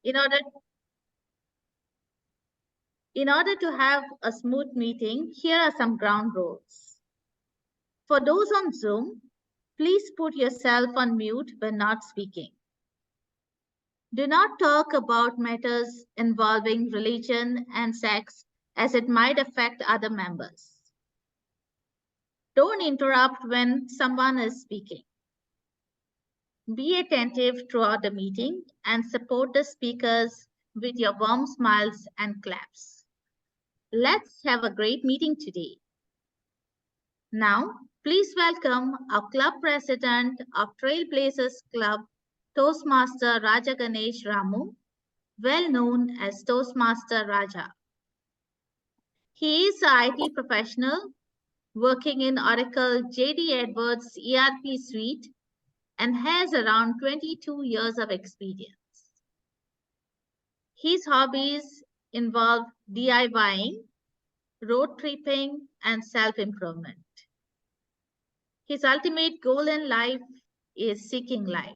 In order, in order to have a smooth meeting, here are some ground rules. For those on Zoom, please put yourself on mute when not speaking. Do not talk about matters involving religion and sex as it might affect other members. Don't interrupt when someone is speaking. Be attentive throughout the meeting and support the speakers with your warm smiles and claps. Let's have a great meeting today. Now, please welcome our club president of Trailblazers Club, Toastmaster Raja Ganesh Ramu, well known as Toastmaster Raja. He is an IT professional working in Oracle JD Edwards ERP suite and has around 22 years of experience. His hobbies involve DIYing, road tripping, and self-improvement. His ultimate goal in life is seeking life.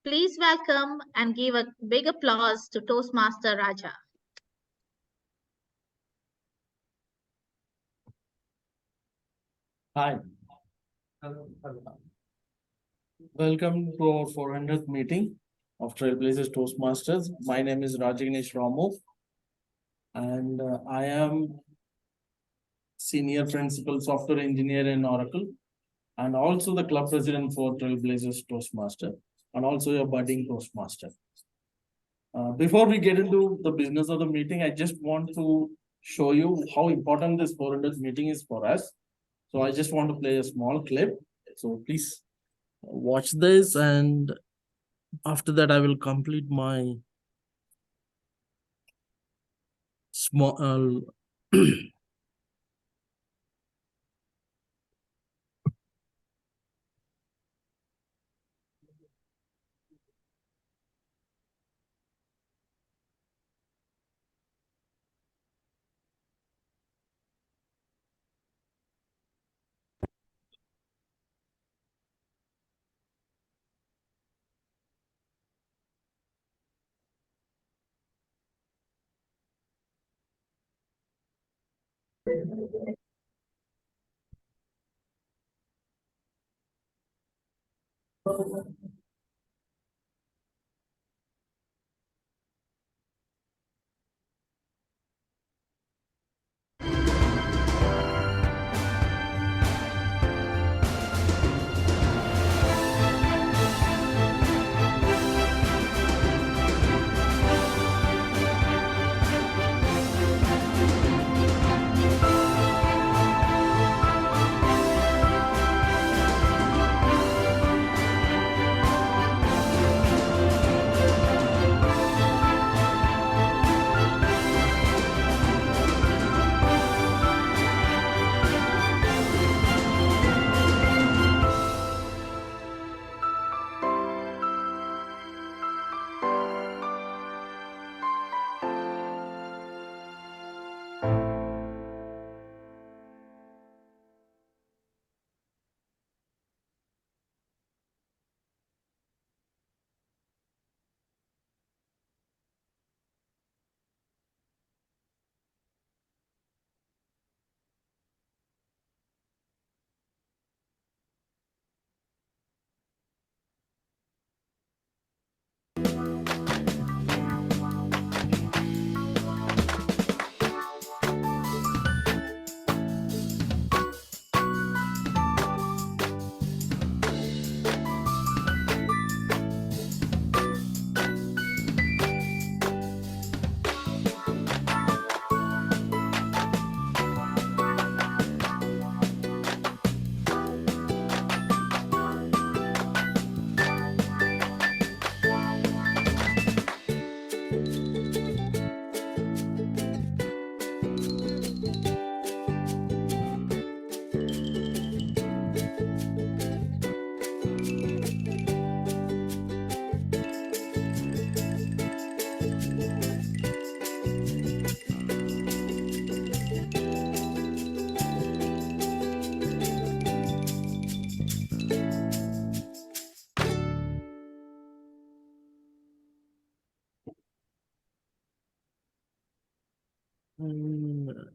Please welcome and give a big applause to Toastmaster Raja. Hi. Welcome to our 400th meeting of Trailblazers Toastmasters. My name is Rajagnesh Ramu, and I am Senior Principal Software Engineer in Oracle, and also the Club President for Trailblazers Toastmaster, and also a budding Toastmaster. Before we get into the business of the meeting, I just want to show you how important this 400th meeting is for us. So I just want to play a small clip. So please watch this, and after that I will complete my small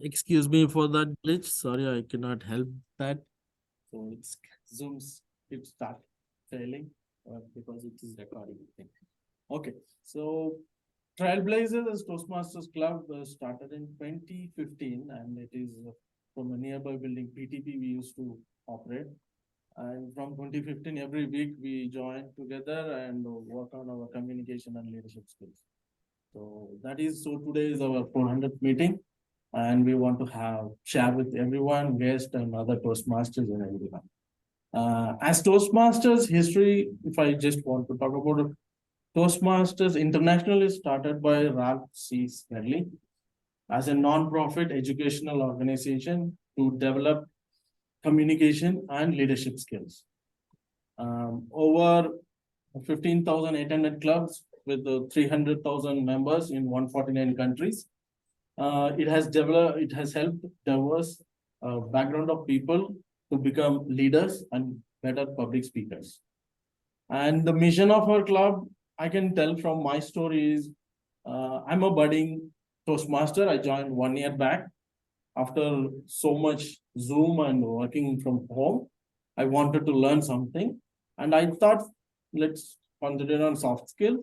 Excuse me for that glitch. Sorry, I cannot help that. So it's Zoom's it start failing because it is recording thing. Okay, so Trailblazers Toastmasters Club started in 2015, and it is from a nearby building PTP we used to operate. And from 2015, every week we join together and work on our communication and leadership skills. So that is so today is our 400th meeting, and we want to have share with everyone, guests and other Toastmasters and everyone. As Toastmasters history, if I just want to talk about it, Toastmasters International is started by Ralph C. Smedley as a non-profit educational organization to develop communication and leadership skills. Over 15,800 clubs with 300,000 members in 149 countries. It has helped diverse background of people to become leaders and better public speakers. And the mission of our club, I can tell from my story is, I'm a budding Toastmaster. I joined 1 year back. After so much Zoom and working from home, I wanted to learn something. And I thought, let's concentrate on soft skill.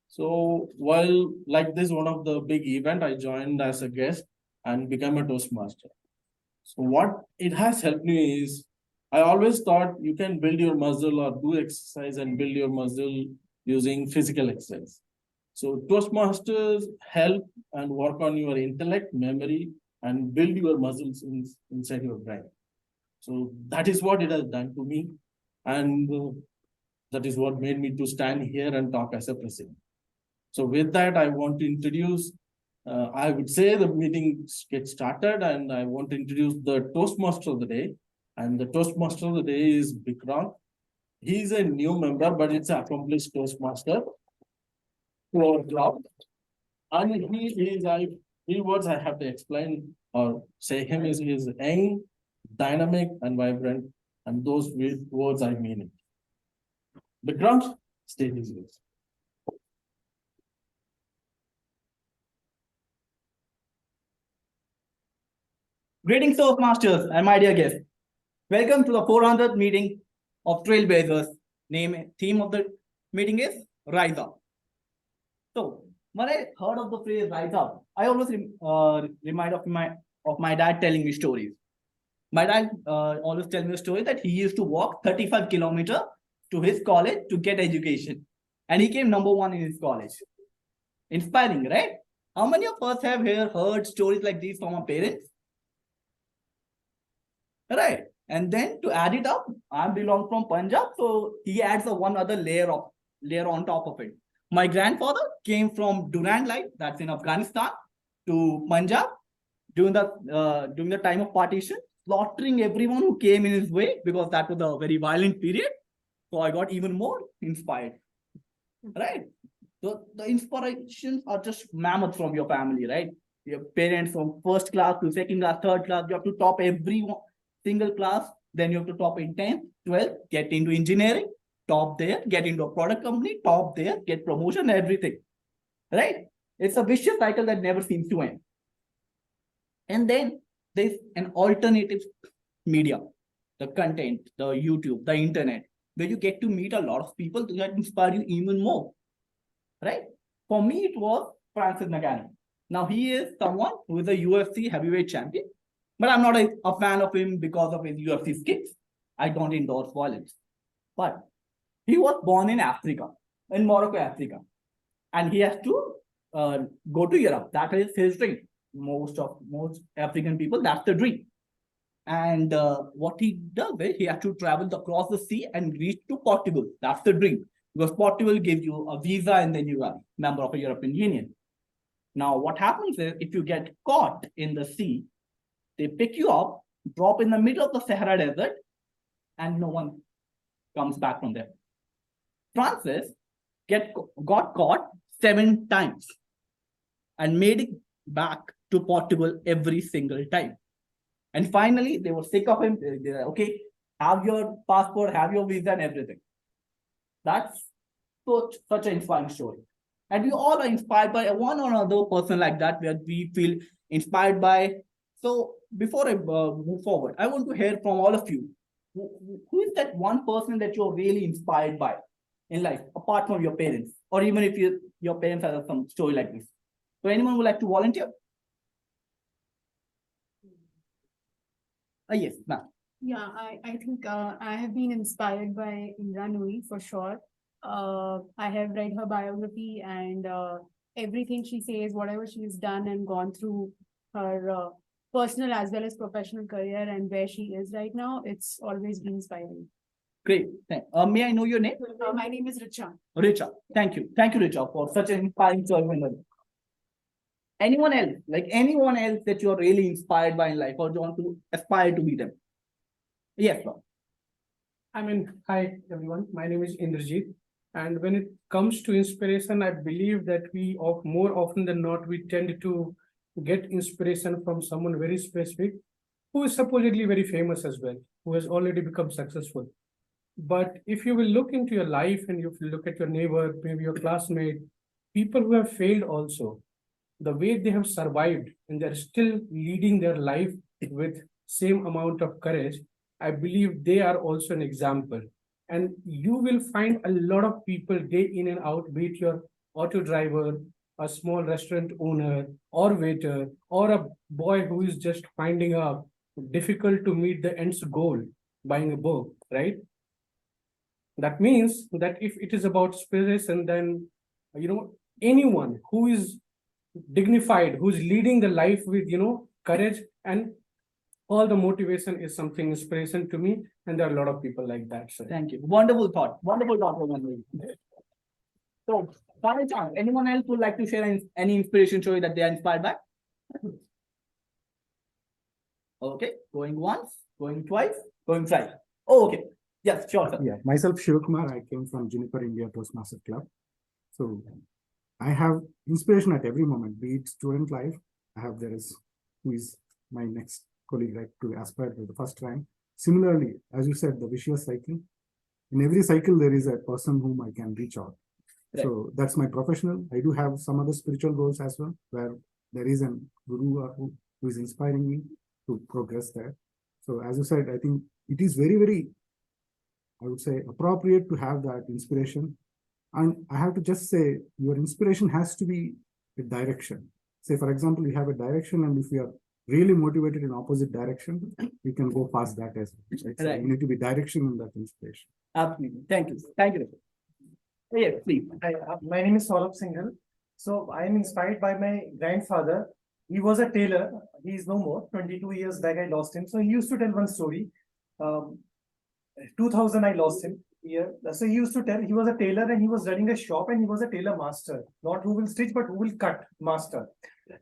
So while like this, one of the big event, I joined as a guest and became a Toastmaster. So what it has helped me is, I always thought you can build your muscle or do exercise and build your muscle using physical exercise. So Toastmasters help and work on your intellect, memory, and build your muscles inside your brain. So that is what it has done to me. And that is what made me to stand here and talk as a president. So with that, I want to introduce, I would say the meeting gets started, and I want to introduce the Toastmaster of the day. And the Toastmaster of the day is Bikram. He is a new member, but it's an accomplished Toastmaster to our club. And he is, three words I have to explain or say him is he is young, dynamic, and vibrant. And those words I mean it. Bikram, stage is yours. Greetings, Toastmasters and my dear guests. Welcome to the 400th meeting of Trailblazers. Theme of the meeting is Rise Up. So, when I heard of the phrase Rise Up, I always remind of my dad telling me stories. My dad always tells me a story that he used to walk 35 kilometers to his college to get education. And he came number one in his college. Inspiring, right? How many of us have heard stories like these from our parents? Right. And then to add it up, I belong from Punjab, so he adds one other layer on top of it. My grandfather came from Durand Light, that's in Afghanistan, to Punjab during the time of partition, slaughtering everyone who came in his way because that was a very violent period. So I got even more inspired. Right. So the inspirations are just mammoths from your family, right? Your parents from first class to second class, third class, you have to top every single class, then you have to top in 10th, 12th, get into engineering, top there, get into a product company, top there, get promotion, everything. Right? It's a vicious cycle that never seems to end. And then there's an alternative media, the content, the YouTube, the internet, where you get to meet a lot of people that inspire you even more. Right? For me, it was Francis Ngannou. Now, he is someone who is a UFC heavyweight champion, but I'm not a fan of him because of his UFC skills. I don't endorse violence. But he was born in Africa, in Morocco, Africa. And he has to go to Europe. That is his dream. Most African people, that's the dream. And what he does is he has to travel across the sea and reach to Portugal. That's the dream. Because Portugal gives you a visa and then you are a member of the European Union. Now, what happens is if you get caught in the sea, they pick you up, drop in the middle of the Sahara Desert, and no one comes back from there. Francis got caught 7 times and made it back to Portugal every single time. And finally, they were sick of him. They're like, okay, have your passport, have your visa and everything. That's such an inspiring story. And we all are inspired by one or another person like that, where we feel inspired by. So before I move forward, I want to hear from all of you. Who is that one person that you're really inspired by in life, apart from your parents, or even if your parents have some story like this? So anyone would like to volunteer? Yes, ma'am. Yeah, I think I have been inspired by Indra Nooyi for sure. I have read her biography and everything she says, whatever she has done and gone through her personal as well as professional career and where she is right now, it's always been inspiring. Great. May I know your name? My name is Richa. Richa. Thank you. Thank you, Richa, for such an inspiring story. Anyone else, like anyone else that you're really inspired by in life or you want to aspire to be them? Yes, sir. Hi everyone, my name is Indrajit. And when it comes to inspiration, I believe that more often than not, we tend to get inspiration from someone very specific, who is supposedly very famous as well, who has already become successful. But if you will look into your life and you look at your neighbor, maybe your classmate, people who have failed also, the way they have survived and they're still leading their life with same amount of courage, I believe they are also an example. And you will find a lot of people day in and out, be it your auto driver, a small restaurant owner or waiter, or a boy who is just finding a difficult to meet the ends goal, buying a book, right? That means that if it is about inspiration, then anyone who is dignified, who's leading the life with courage and all the motivation is something inspiration to me, and there are a lot of people like that. So Thank you. Wonderful thought. Wonderful thought, Roman. So, final chance. Anyone else would like to share any inspiration story that they are inspired by? Okay, going once, going twice, going thrice. Oh, okay. Yes, sure, sir. Yeah, myself Shivakumar. I came from Juniper India Toastmasters Club. So I have inspiration at every moment, be it student life. There is who is my next colleague, right, to aspire to the first rank. Similarly, as you said, the vicious cycle. In every cycle, there is a person whom I can reach out. Right. So that's my professional. I do have some other spiritual goals as well, where there is a guru who is inspiring me to progress there. So as you said, I think it is very, very, I would say, appropriate to have that inspiration. And I have to just say, your inspiration has to be a direction. Say, for example, you have a direction, and if you are really motivated in opposite direction, you can go past that as well. Right? So you need to be direction in that inspiration. Absolutely. Thank you. Thank you. Yes, please. My name is Saurabh Singhal. So I am inspired by my grandfather. He was a tailor. He is no more. 22 years back, I lost him. So he used to tell one story. 2000, I lost him. Yeah. So he used to tell, he was a tailor and he was running a shop and he was a tailor master. Not who will stitch, but who will cut master.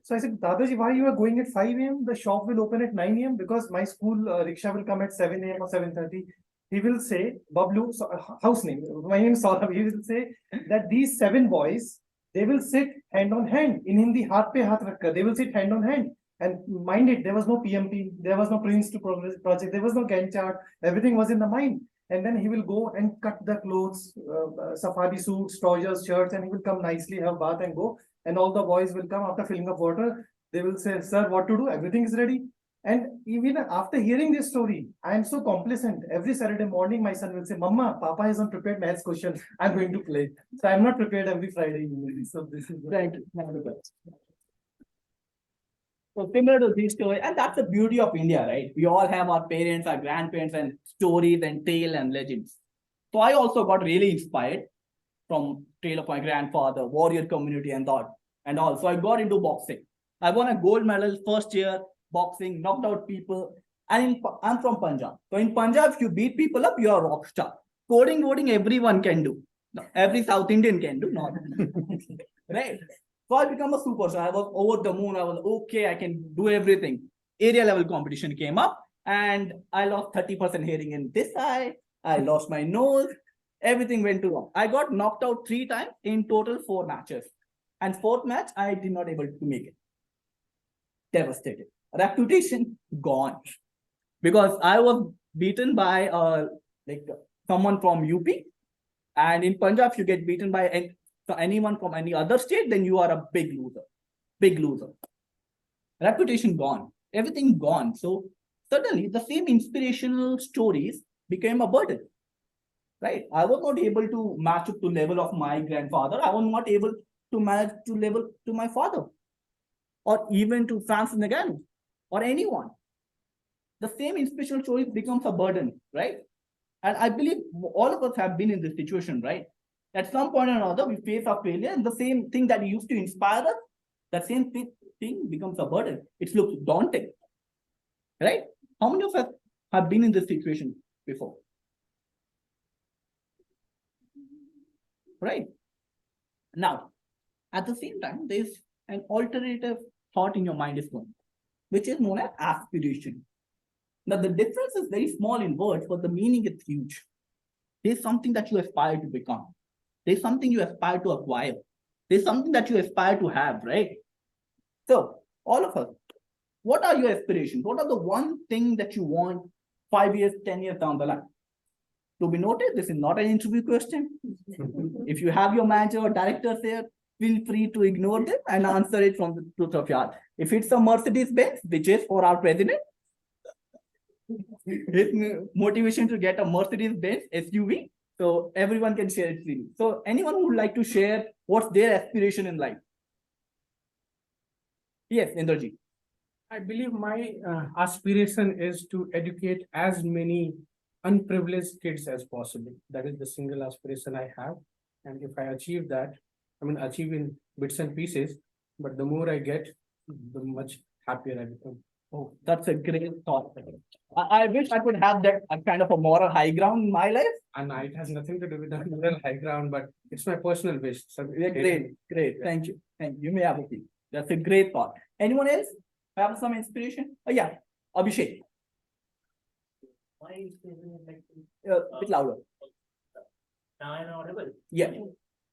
So I said, Dadaji, why you are going at 5 a.m.? The shop will open at 9 a.m. because my school rickshaw will come at 7 a.m. or 7:30. He will say, Bablu, so, house name, my name is Saurabh. He will say that these 7 boys, they will sit hand on hand. In Hindi, haath pe haath rakkha. They will sit hand on hand. And mind it, there was no PMP, there was no Prince to Progress project, there was no Gantt chart. Everything was in the mind. And then he will go and cut the clothes, safari suits, trousers, shirts, and he will come nicely, have bath and go. And all the boys will come after filling up water. They will say, sir, what to do? Everything is ready. And even after hearing this story, I am so complacent. Every Saturday morning, my son will say, Mama, Papa hasn't prepared maths question. I'm going to play. So I'm not prepared every Friday evening. So this is Thank you. So similar to this story, and that's the beauty of India, right? We all have our parents, our grandparents, and stories and tale and legends. So I also got really inspired from tale of my grandfather, warrior community, and thought, and all. So I got into boxing. I won a gold medal first year boxing, knocked out people, and I'm from Punjab. So in Punjab, if you beat people up, you're a rock star. Coding, voting, everyone can do. No, every South Indian can do, not right. So I become a superstar. I was over the moon. I was okay. I can do everything. Area level competition came up, and I lost 30% hearing in this eye. I lost my nose. Everything went wrong. I got knocked out 3 times in total 4 matches, and 4th match I did not able to make it. Devastated. Reputation gone because I was beaten by someone from UP, and in Punjab, if you get beaten by anyone from any other state, then you are a big loser. Big loser. reputation gone, everything gone. So suddenly the same inspirational stories became a burden. Right? I was not able to match up to level of my grandfather. I was not able to match to level to my father, or even to Francis Ngannou, or anyone. The same inspirational story becomes a burden, right? And I believe all of us have been in this situation, right? At some point or another, we face a failure, and the same thing that used to inspire us, that same thing becomes a burden. It looks daunting, right? How many of us have been in this situation before? Right? Now, at the same time, there's an alternative thought in your mind is going, which is known as aspiration. Now, the difference is very small in words, but the meaning is huge. There's something that you aspire to become. There's something you aspire to acquire. There's something that you aspire to have, right? So, all of us, what are your aspirations? What are the one thing that you want 5 years, 10 years down the line? To be noted, this is not an interview question. If you have your manager or directors there, feel free to ignore them and answer it from the truth of your heart. If it's a Mercedes Benz, which is for our president, his motivation to get a Mercedes Benz SUV, so everyone can share it freely. So anyone who would like to share what's their aspiration in life? Yes, Indrajit. I believe my aspiration is to educate as many unprivileged kids as possible. That is the single aspiration I have. And if I achieve that, I mean, achieve in bits and pieces, but the more I get, the much happier I become. Oh, that's a great thought. I wish I could have that kind of a moral high ground in my life. And it has nothing to do with the moral high ground, but it's my personal wish. So Yeah, great. Thank you. Thank you. You may have a seat. That's a great thought. Anyone else have some inspiration? Oh, yeah, Abhishek. My inspiration is like A bit louder. now I'm audible. Yeah.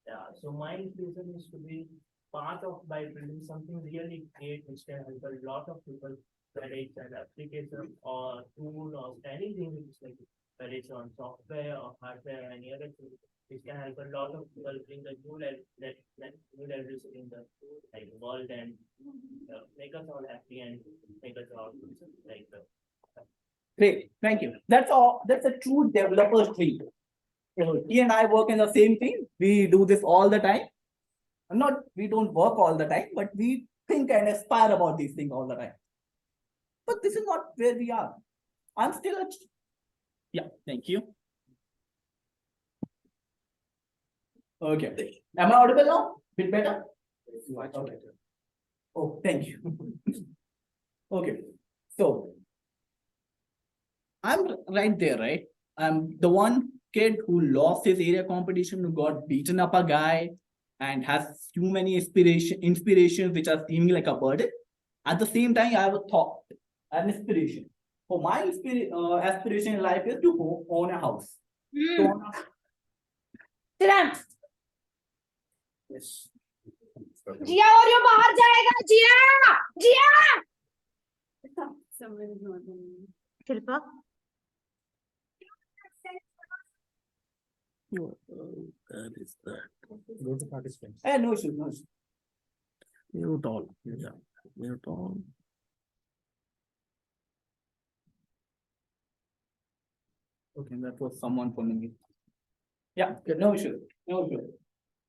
Yeah. So my inspiration is to be part of by building something really great which can help a lot of people, whether it's an application or tool or anything which is like whether it's on software or hardware or any other tool, which can help a lot of people bring the new level new levels in the like world and make us all happy and make us all like Great. Thank you. That's all. That's a true developer's dream. He and I work in the same team. We do this all the time. We don't work all the time, but we think and aspire about these things all the time. But this is not where we are. I'm still a. Yeah, thank you. Okay. Am I audible now? Bit better? much Okay. better. Oh, thank you. Okay. So I'm right there, right? I'm the one kid who lost his area competition, who got beaten up a guy, and has too many inspirations which are seeming like a burden. At the same time, I have a thought, an inspiration. So my aspiration in life is to own a house. To own a- Yes. जिया और ये बाहर जाएगा जिया जिया Someone is not on. Shilpa? That is that. Go to participants. No issue, no issue. Mute all. Yeah. Mute all. Okay, that was someone phoning me. Yeah, okay, no issue, no issue.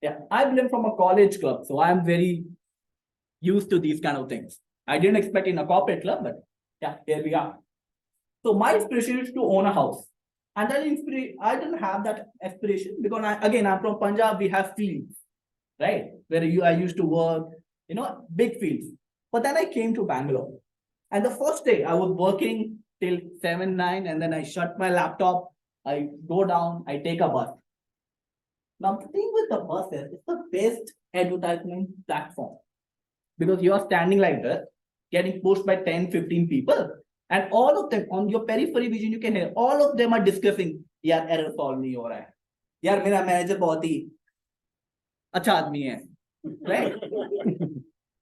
Yeah, I belong from a college club, so I'm very used to these kind of things. I didn't expect in a corporate club, but yeah, here we are. So my aspiration is to own a house. And that I didn't have that aspiration because I'm from Punjab, we have fields, right? Where I used to work, big fields. But then I came to Bangalore. And the first day I was working till 7, 9, and then I shut my laptop, I go down, I take a bus. Now the thing with the bus is it's the best advertisement platform. Because you are standing like this, getting pushed by 10, 15 people. And all of them on your periphery vision, you can hear all of them are discussing, यार error solve नहीं हो रहा है, यार मेरा manager बहुत ही अच्छा आदमी है, right?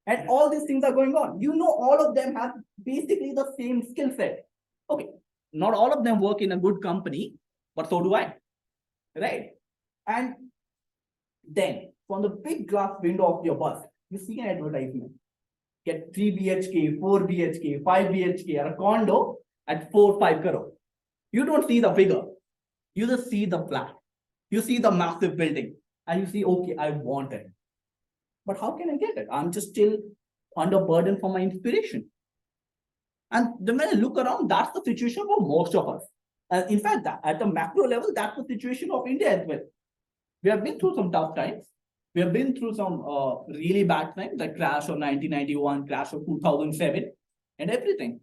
And all these things are going on. All of them have basically the same skill set. Okay, not all of them work in a good company, but so do I, right? And then from the big glass window of your bus, you see an advertisement. get 3 BHK, 4 BHK, 5 BHK, or a condo at 4-5 crore. You don't see the figure. You just see the flat. You see the massive building and you see, okay, I want it. But how can I get it? I'm just still under burden for my inspiration. And then when I look around, that's the situation for most of us. And in fact, at the macro level, that's the situation of India as well. We have been through some tough times. We have been through some really bad times, like crash of 1991, crash of 2007, and everything.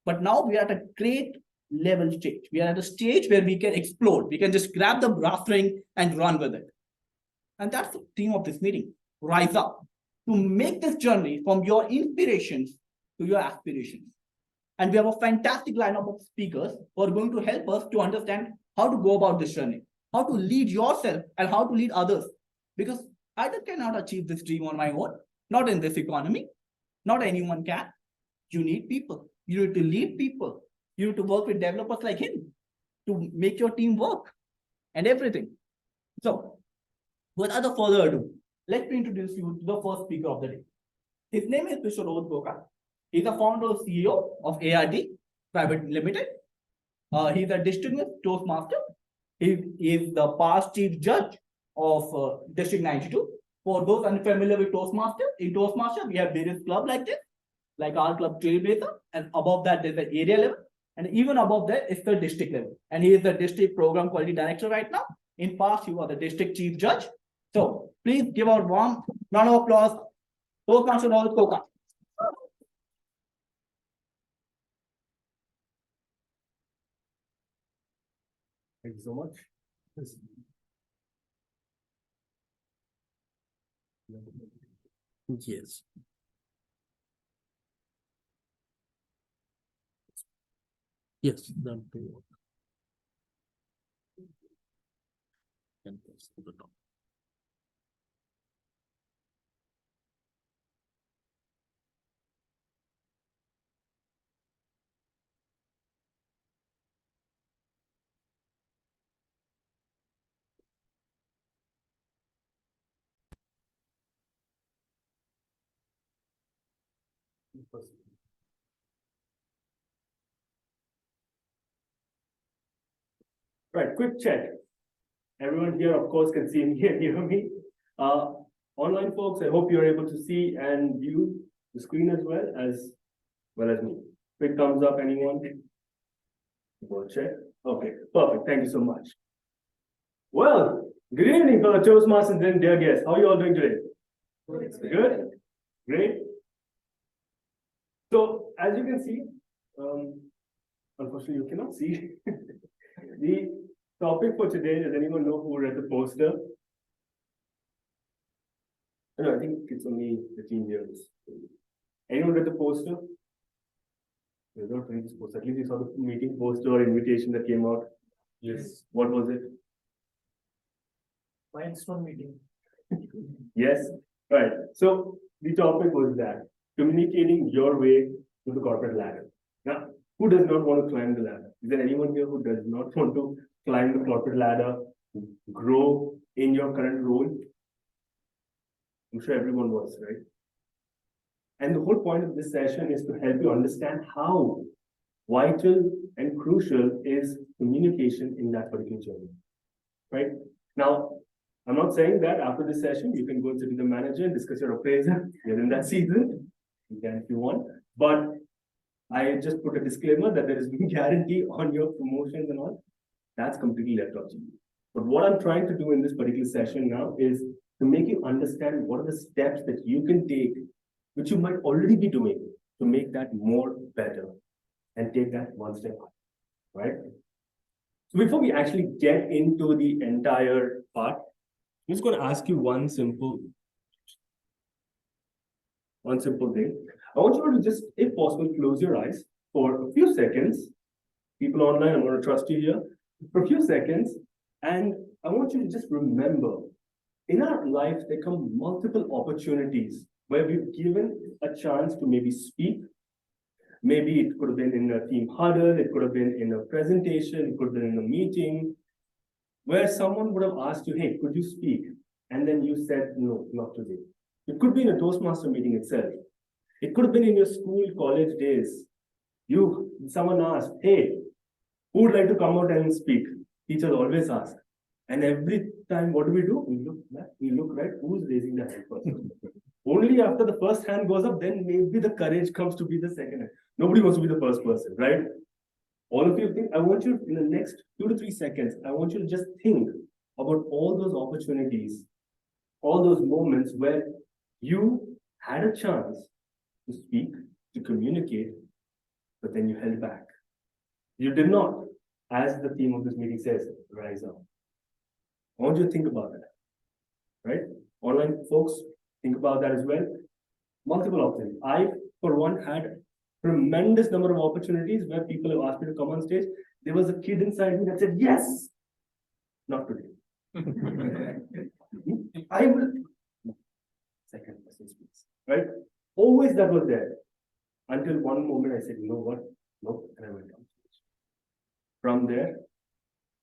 But now we are at a great level stage. We are at a stage where we can explode. We can just grab the brass ring and run with it. And that's the theme of this meeting. Rise up to make this journey from your inspirations to your aspirations. And we have a fantastic lineup of speakers who are going to help us to understand how to go about this journey, how to lead yourself and how to lead others. Because I cannot achieve this dream on my own, not in this economy. Not anyone can. You need people. You need to lead people. You need to work with developers like him to make your team work and everything. So, without further ado, let me introduce you to the first speaker of the day. His name is Mr. OTH Bengaluru. He's the founder and CEO of ARD Private Limited. He's a distinguished Toastmaster. He is the past chief judge of District 92. For those unfamiliar with Toastmaster, in Toastmaster, we have various clubs like this, like our club Trailblazer, and above that there's the area level, and even above that is the district level. And he is the district program quality director right now. In past, he was the district chief judge. So please give a warm round of applause. Toastmaster OTH Bengaluru. Thank you so much. Yes. Yes, done to work. And press to the top. Right, quick check. Everyone here, of course, can see me and hear me. Online folks, I hope you're able to see and view the screen as well as me. Quick thumbs up, anyone? Go check. Okay, perfect. Thank you so much. Well, good evening, fellow Toastmasters and dear guests. How are you all doing today? Good? Great. So, as you can see, unfortunately, you cannot see. The topic for today, does anyone know who read the poster? No, I think it's only the team here. Anyone read the poster? You don't read this poster. At least you saw the meeting poster or invitation that came out. Yes. What was it? Milestone meeting. Yes. Right. So the topic was that communicating your way to the corporate ladder. Now, who does not want to climb the ladder? Is there anyone here who does not want to climb the corporate ladder, grow in your current role? I'm sure everyone was, right? And the whole point of this session is to help you understand how vital and crucial is communication in that particular journey, right? Now, I'm not saying that after this session, you can go and sit with the manager and discuss your appraisal. You're in that season. You can if you want. But I just put a disclaimer that there is no guarantee on your promotions and all. That's completely left up to you. But what I'm trying to do in this particular session now is to make you understand what are the steps that you can take, which you might already be doing to make that more better and take that one step up, right? So before we actually get into the entire part, I'm just going to ask you one simple thing. I want you to just, if possible, close your eyes for a few seconds. People online, I'm going to trust you here for a few seconds. And I want you to just remember, in our life, there come multiple opportunities where we've given a chance to maybe speak. Maybe it could have been in a team huddle, it could have been in a presentation, it could have been in a meeting, where someone would have asked you, hey, could you speak? And then you said, no, not today. It could be in a Toastmaster meeting itself. It could have been in your school, college days. Someone asked, hey, who would like to come out and speak? Teachers always ask. And every time, what do? We look back, we look right, who's raising the hand first? Only after the first hand goes up, then maybe the courage comes to be the second hand. Nobody wants to be the first person, right? All of you think, I want you in the next 2 to 3 seconds, I want you to just think about all those opportunities, all those moments where you had a chance to speak, to communicate, but then you held back. You did not, as the theme of this meeting says, rise up. I want you to think about that, right? Online folks, think about that as well. Multiple options. I, for one, had tremendous number of opportunities where people have asked me to come on stage. There was a kid inside me that said, yes, not today. I will. Second person speaks, right? Always that was there. Until one moment I said, you know what? Nope, and I went on stage. From there,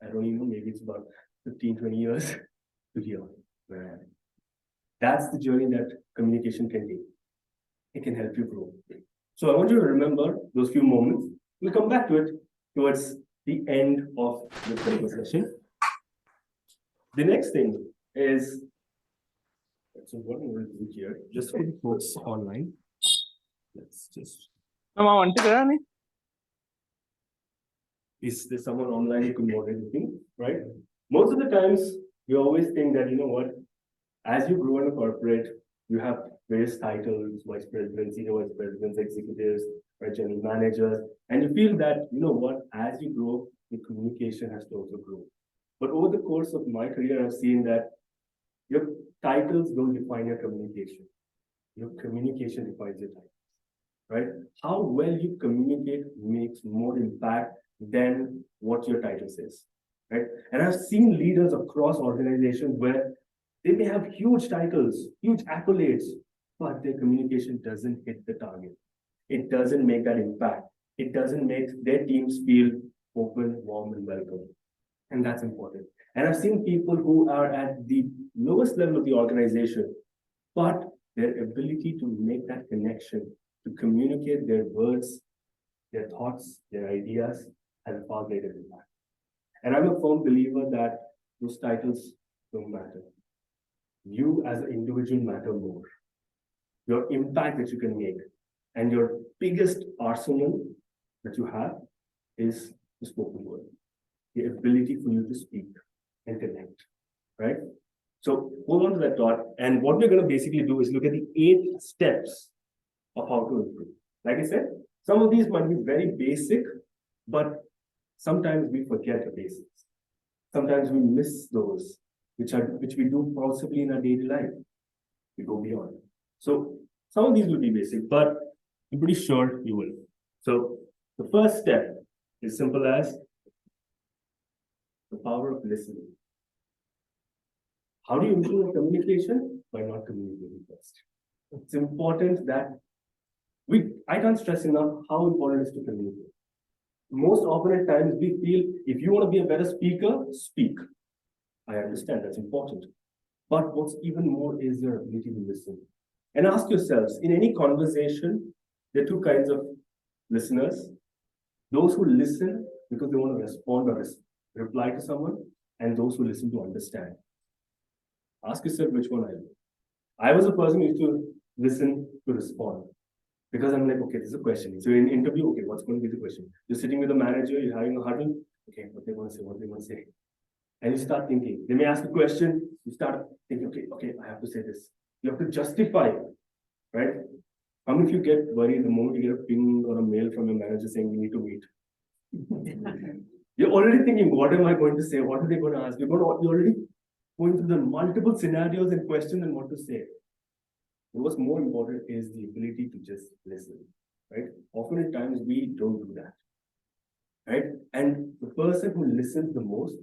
I don't even know, maybe it's about 15, 20 years to here where I am. That's the journey that communication can take. It can help you grow. So I want you to remember those few moments. We'll come back to it towards the end of this particular session. The next thing is, so what I'm going to do here, just for the folks online, let's just. Is there someone online who can moderate the thing, right? Most of the times, we always think that, you know what, as you grow in a corporate, you have various titles, vice presidents, senior vice presidents, executives, right, general managers, and you feel that, you know what, as you grow, your communication has to also grow. But over the course of my career, I've seen that your titles don't define your communication. Your communication defines your titles, right? How well you communicate makes more impact than what your title says, right? And I've seen leaders across organizations where they may have huge titles, huge accolades, but their communication doesn't hit the target. It doesn't make that impact. It doesn't make their teams feel open, warm, and welcome. And that's important. And I've seen people who are at the lowest level of the organization, but their ability to make that connection, to communicate their words, their thoughts, their ideas, has a far greater impact. And I'm a firm believer that those titles don't matter. You as an individual matter more. Your impact that you can make and your biggest arsenal that you have is the spoken word, the ability for you to speak and connect, right? So hold on to that thought. And what we're going to basically do is look at the 8 steps of how to improve. Like I said, some of these might be very basic, but sometimes we forget the basics. Sometimes we miss those, which we do possibly in our daily life. We go beyond. So some of these will be basic, but I'm pretty sure you will. So the first step is simple as the power of listening. How do you improve communication? By not communicating first. It's important that I can't stress enough how important it is to communicate. Most often at times we feel if you want to be a better speaker, speak. I understand that's important. But what's even more is your ability to listen. And ask yourselves, in any conversation, there are 2 kinds of listeners. Those who listen because they want to respond or reply to someone, and those who listen to understand. Ask yourself which one I am. I was a person who used to listen to respond. Because I'm like, okay, this is a question. So in interview, okay, what's going to be the question? You're sitting with a manager, you're having a huddle. Okay, what they want to say, what they want to say. And you start thinking. They may ask a question, you start thinking, okay, I have to say this. You have to justify, right? How many of you get worried the moment you get a ping or a mail from your manager saying we need to meet? You're already thinking, what am I going to say? What are they going to ask? You're already going through the multiple scenarios and questions and what to say. What's more important is the ability to just listen, right? Often at times we don't do that, right? And the person who listens the most,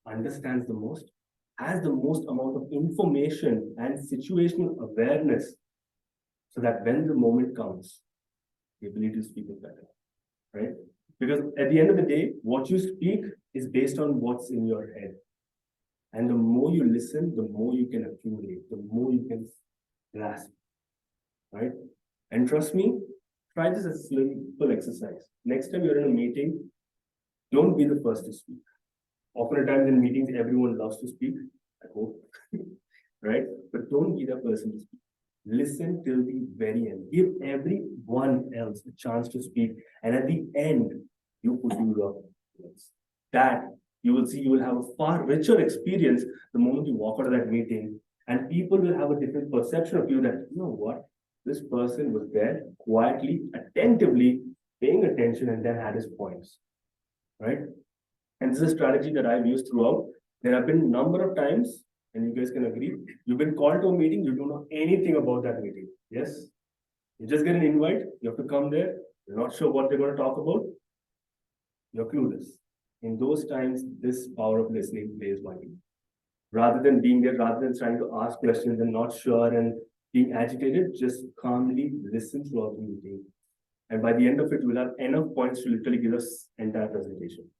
understands the most, has the most amount of information and situational awareness so that when the moment comes, the ability to speak is better, right? Because at the end of the day, what you speak is based on what's in your head. And the more you listen, the more you can accumulate, the more you can grasp, right? And trust me, try this as a simple exercise. Next time you're in a meeting, don't be the first to speak. Oftentimes in meetings, everyone loves to speak, I hope, right? But don't be the person to speak. Listen till the very end. Give everyone else a chance to speak. And at the end, you put in your words. That you will see, you will have a far richer experience the moment you walk out of that meeting. And people will have a different perception of you that, you know what, this person was there quietly, attentively, paying attention, and then had his points, right? And this is a strategy that I've used throughout. There have been a number of times, and you guys can agree, you've been called to a meeting, you don't know anything about that meeting. Yes? You just get an invite, you have to come there, you're not sure what they're going to talk about, you're clueless. In those times, this power of listening plays vital. Rather than being there, rather than trying to ask questions and not sure and being agitated, just calmly listen throughout the meeting. And by the end of it, we'll have enough points to literally give us entire presentation.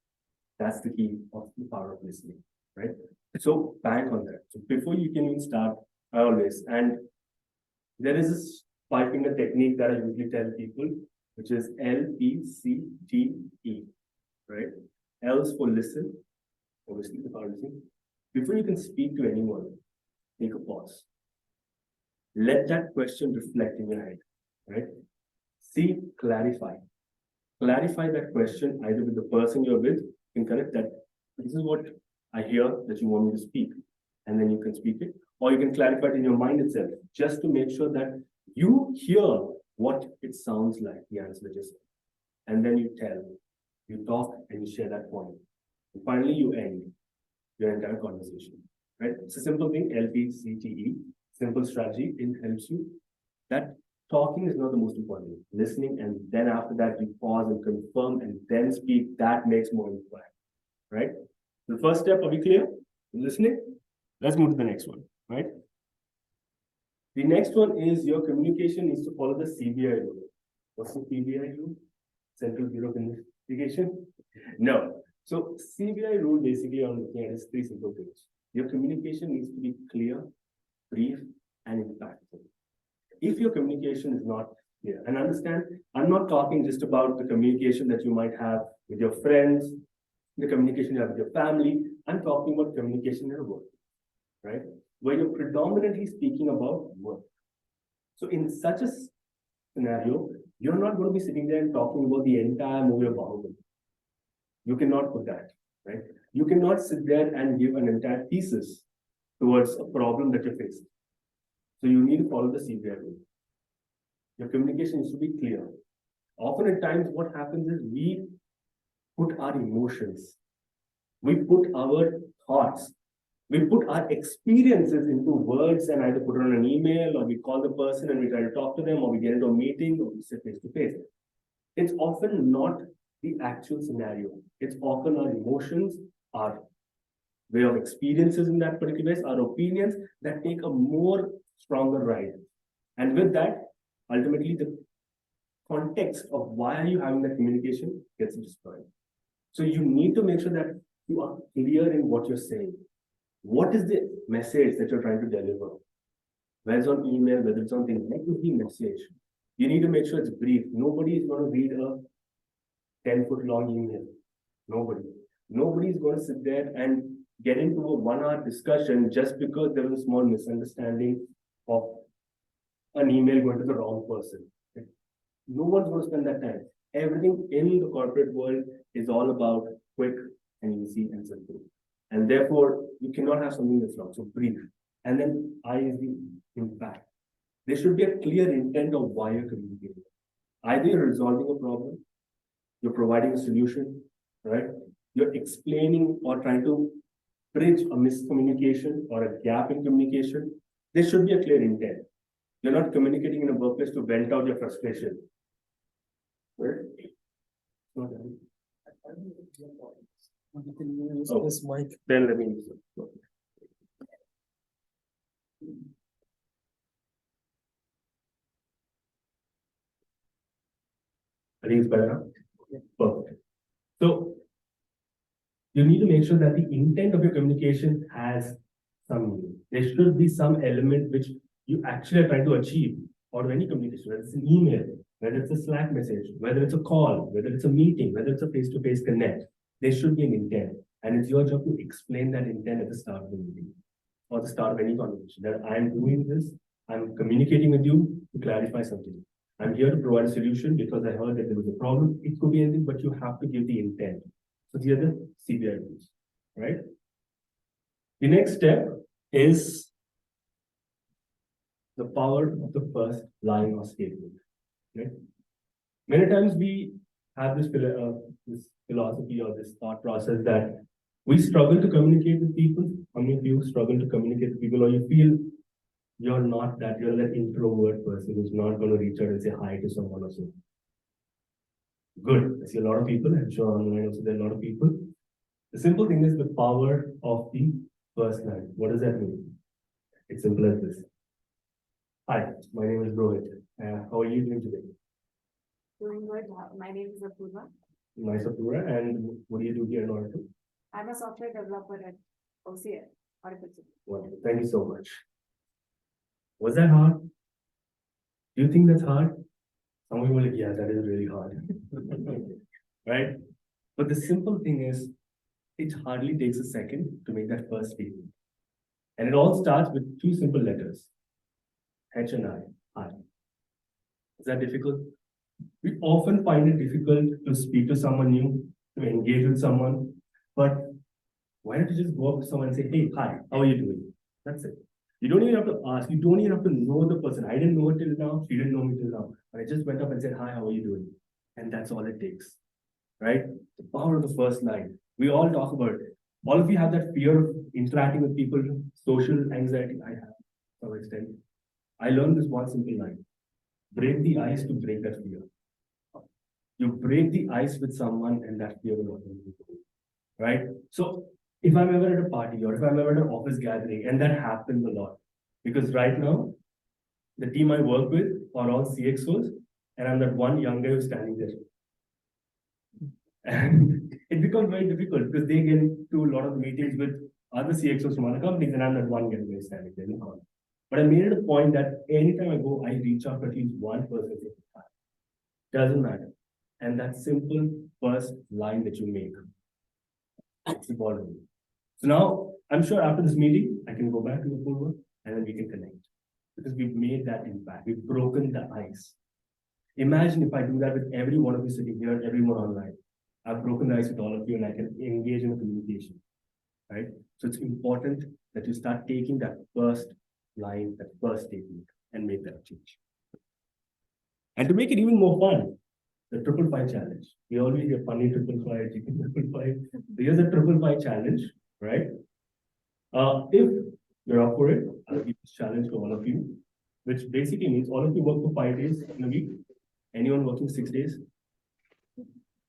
That's the key of the power of listening, right? So bank on that. So before you can even start, I always, and there is this 5-finger technique that I usually tell people, which is LPCTE, right? L is for listen, obviously the power listening. Before you can speak to anyone, take a pause. Let that question reflect in your head, right? See, clarify. Clarify that question either with the person you're with, you can correct that. This is what I hear that you want me to speak, and then you can speak it, or you can clarify it in your mind itself, just to make sure that you hear what it sounds like, the answer that you said. And then you tell, you talk, and you share that point. And finally, you end your entire conversation, right? It's a simple thing, LPCTE, simple strategy. It helps you. That talking is not the most important thing. Listening, and then after that, you pause and confirm and then speak. That makes more impact, right? The first step, are we clear? Listening. Let's move to the next one, right? The next one is your communication needs to follow the CBI rule. What's the CBI rule? Central Bureau of Investigation? No. So CBI rule basically I'm looking at is 3 simple things. Your communication needs to be clear, brief, and impactful. If your communication is not clear, and understand, I'm not talking just about the communication that you might have with your friends, the communication you have with your family. I'm talking about communication at work, right? Where you're predominantly speaking about work. So in such a scenario, you're not going to be sitting there and talking about the entire movie of Bahubali. You cannot put that, right? You cannot sit there and give an entire thesis towards a problem that you're facing. So you need to follow the CBI rule. Your communication needs to be clear. Often at times what happens is we put our emotions, we put our thoughts, we put our experiences into words and either put it on an email, or we call the person and we try to talk to them, or we get into a meeting, or we sit face to face. It's often not the actual scenario. It's often our emotions, our way of experiences in that particular case, our opinions that take a more stronger ride. And with that, ultimately the context of why are you having that communication gets destroyed. So you need to make sure that you are clear in what you're saying. What is the message that you're trying to deliver? Whether it's on email, whether it's on things, what is the message? You need to make sure it's brief. Nobody is going to read a 10-foot long email. Nobody is going to sit there and get into a 1-hour discussion just because there was a small misunderstanding of an email going to the wrong person. No one's going to spend that time. Everything in the corporate world is all about quick and easy and simple. And therefore, you cannot have something that's long. So brief. And then I is the impact. There should be a clear intent of why you're communicating. Either you're resolving a problem, you're providing a solution, right? You're explaining or trying to bridge a miscommunication or a gap in communication. There should be a clear intent. You're not communicating in a workplace to vent out your frustration. Right? Oh, This mic. then let me use it. I think it's better. Perfect. So you need to make sure that the intent of your communication has some meaning. There should be some element which you actually are trying to achieve. or any communication, whether it's an email, whether it's a Slack message, whether it's a call, whether it's a meeting, whether it's a face-to-face connect, there should be an intent. And it's your job to explain that intent at the start of the meeting or the start of any conversation, that I'm doing this, I'm communicating with you to clarify something. I'm here to provide a solution because I heard that there was a problem. It could be anything, but you have to give the intent. So these are the CBI rules, right? The next step is the power of the first line or statement, right? Many times we have this philosophy or this thought process that we struggle to communicate with people. How many of you struggle to communicate with people, or you feel you're that introvert person who's not going to reach out and say hi to someone or so? Good. I see a lot of people. I'm sure online also there are a lot of people. The simple thing is the power of the first line. What does that mean? It's simple as this. Hi, my name is Rohit. How are you doing today? Doing good. My name is Apurva. Nice, Apurva. And what do you do here in Oracle? I'm a software developer at OTH. Wonderful. Thank you so much. Was that hard? Do you think that's hard? Some people are like, yeah, that is really hard. Right? But the simple thing is, it hardly takes a second to make that first statement. And it all starts with two simple letters. H and I. Hi. Is that difficult? We often find it difficult to speak to someone new, to engage with someone. But why don't you just go up to someone and say, hey, hi, how are you doing? That's it. You don't even have to ask. You don't even have to know the person. I didn't know it till now. She didn't know me till now. But I just went up and said, hi, how are you doing? And that's all it takes, right? The power of the first line. We all talk about it. All of you have that fear of interacting with people, social anxiety. I have, to some extent. I learned this one simple line. Break the ice to break that fear. You break the ice with someone and that fear will automatically go, right? So if I'm ever at a party or if I'm ever at an office gathering, and that happens a lot, because right now, the team I work with are all CXOs, and I'm that one young guy who's standing there. And it becomes very difficult because they get into a lot of meetings with other CXOs from other companies, and I'm that one guy who's standing there. But I made it a point that anytime I go, I reach out to at least one person. Doesn't matter. And that simple first line that you make, it's important. So now, I'm sure after this meeting, I can go back to the full work and then we can connect. Because we've made that impact. We've broken the ice. Imagine if I do that with every one of you sitting here, everyone online. I've broken the ice with all of you and I can engage in a communication, right? So it's important that you start taking that first line, that first statement and make that change. And to make it even more fun, the 555 challenge. We always hear funny 555, chicken 555. Here's a 555 challenge, right? If you're up for it, I'll give this challenge to all of you, which basically means all of you work for 5 days in a week. Anyone working 6 days?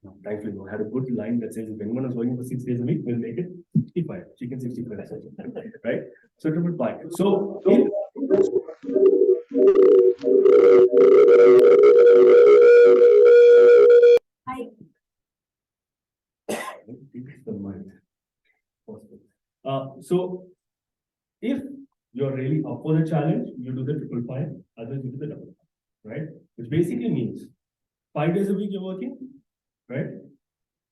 No, thankfully, no. I had a good line that says if anyone is working for 6 days a week, we'll make it 65. Chicken 65, right? So 555. So Hi. So if you're really up for the challenge, you do the 555, others you do the 555, right? Which basically means 5 days a week you're working, right?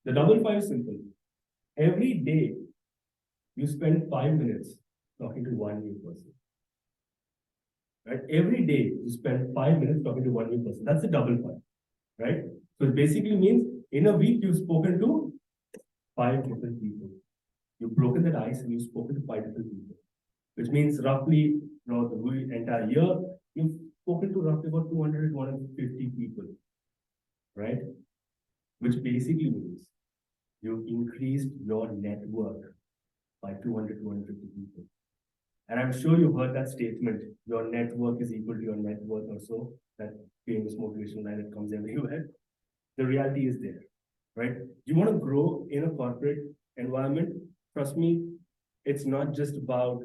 The 555 is simple. Every day you spend 5 minutes talking to one new person. Right? Every day you spend 5 minutes talking to one new person. That's the 555, right? So it basically means in a week you've spoken to 5 different people. You've broken that ice and you've spoken to 5 different people. Which means roughly throughout the entire year, you've spoken to roughly about 200 to 150 people, right? Which basically means you've increased your network by 200 to 150 people. And I'm sure you've heard that statement, your network is equal to your net worth or so, that famous motivational line that comes everywhere. The reality is there, right? You want to grow in a corporate environment, trust me, it's not just about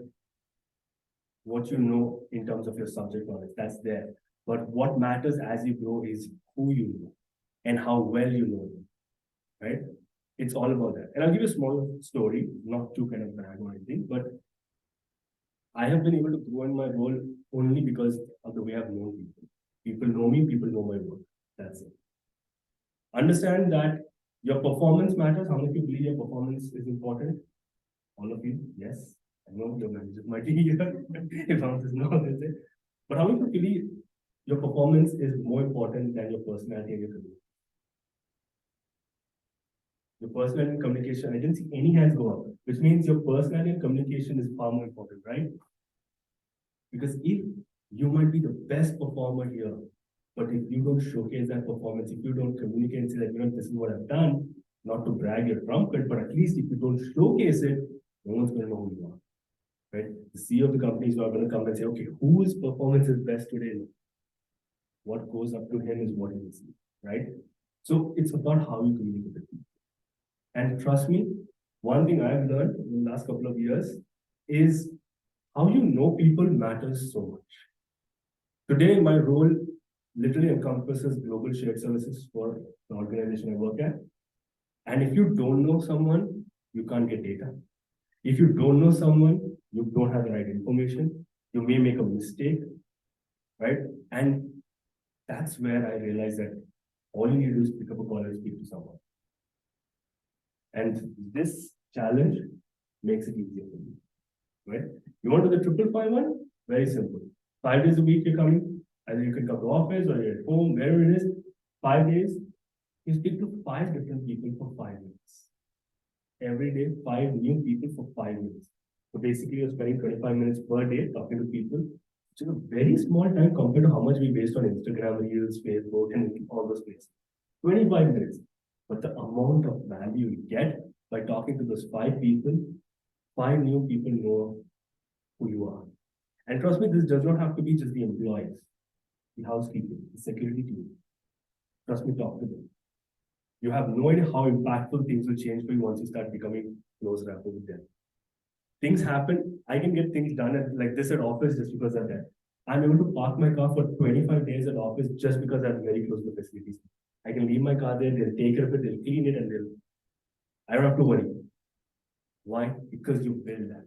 what you know in terms of your subject knowledge, that's there. But what matters as you grow is who you know and how well you know them, right? It's all about that. And I'll give you a small story, not to kind of brag or anything, but I have been able to grow in my role only because of the way I've known people. People know me, people know my work. That's it. Understand that your performance matters. How many of you believe your performance is important? All of you, yes. I know your manager might be here. If answer is no, that's it. But how many of you believe your performance is more important than your personality and your career? Your personality and communication, I didn't see any hands go up, which means your personality and communication is far more important, right? Because if you might be the best performer here, but if you don't showcase that performance, if you don't communicate and say that, this is what I've done, not to brag your trumpet, but at least if you don't showcase it, no one's going to know who you are, right? The CEO of the company is not going to come and say, okay, whose performance is best today? What goes up to him is what he will see, right? So it's about how you communicate with people. And trust me, one thing I've learned in the last couple of years is how you know people matters so much. Today, my role literally encompasses global shared services for the organization I work at. And if you don't know someone, you can't get data. If you don't know someone, you don't have the right information. You may make a mistake, right? And that's where I realized that all you need to do is pick up a call and speak to someone. And this challenge makes it easier for you, right? You want to do the 555 Very simple. 5 days a week you're coming, either you can come to office or you're at home, wherever it is. 5 days, you speak to 5 different people for 5 minutes. Every day, 5 new people for 5 minutes. So basically, you're spending 25 minutes per day talking to people, which is a very small time compared to how much we waste on Instagram, Reels, Facebook, and all those places. 25 minutes. But the amount of value you get by talking to those 5 people, 5 new people know who you are. And trust me, this does not have to be just the employees, the housekeeping, the security team. Trust me, talk to them. You have no idea how impactful things will change for you once you start becoming close rapport with them. Things happen. I can get things done like this at office just because of that. I'm able to park my car for 25 days at office just because I'm very close to the facilities. I can leave my car there, they'll take care of it, they'll clean it, and I don't have to worry. Why? Because you build that.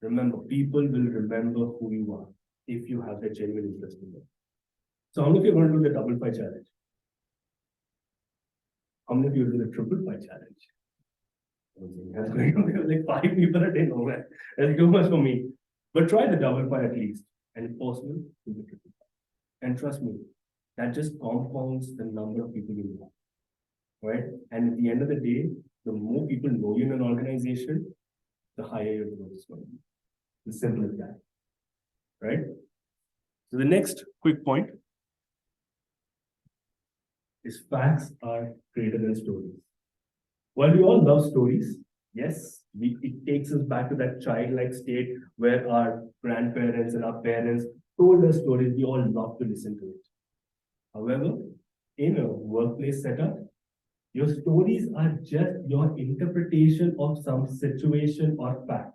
Remember, people will remember who you are if you have that genuine interest in them. So how many of you are going to do the 555 challenge? How many of you will do the 555 challenge? Like 5 people a day, no man. That's too much for me. But try the 555 at least. And if possible, do the 555. And trust me, that just compounds the number of people you know. Right? And at the end of the day, the more people know you in an organization, the higher your growth is going to be. As simple as that. Right? So the next quick point is facts are greater than stories. While we all love stories, yes, it takes us back to that childlike state where our grandparents and our parents told us stories. We all love to listen to it. However, in a workplace setup, your stories are just your interpretation of some situation or fact,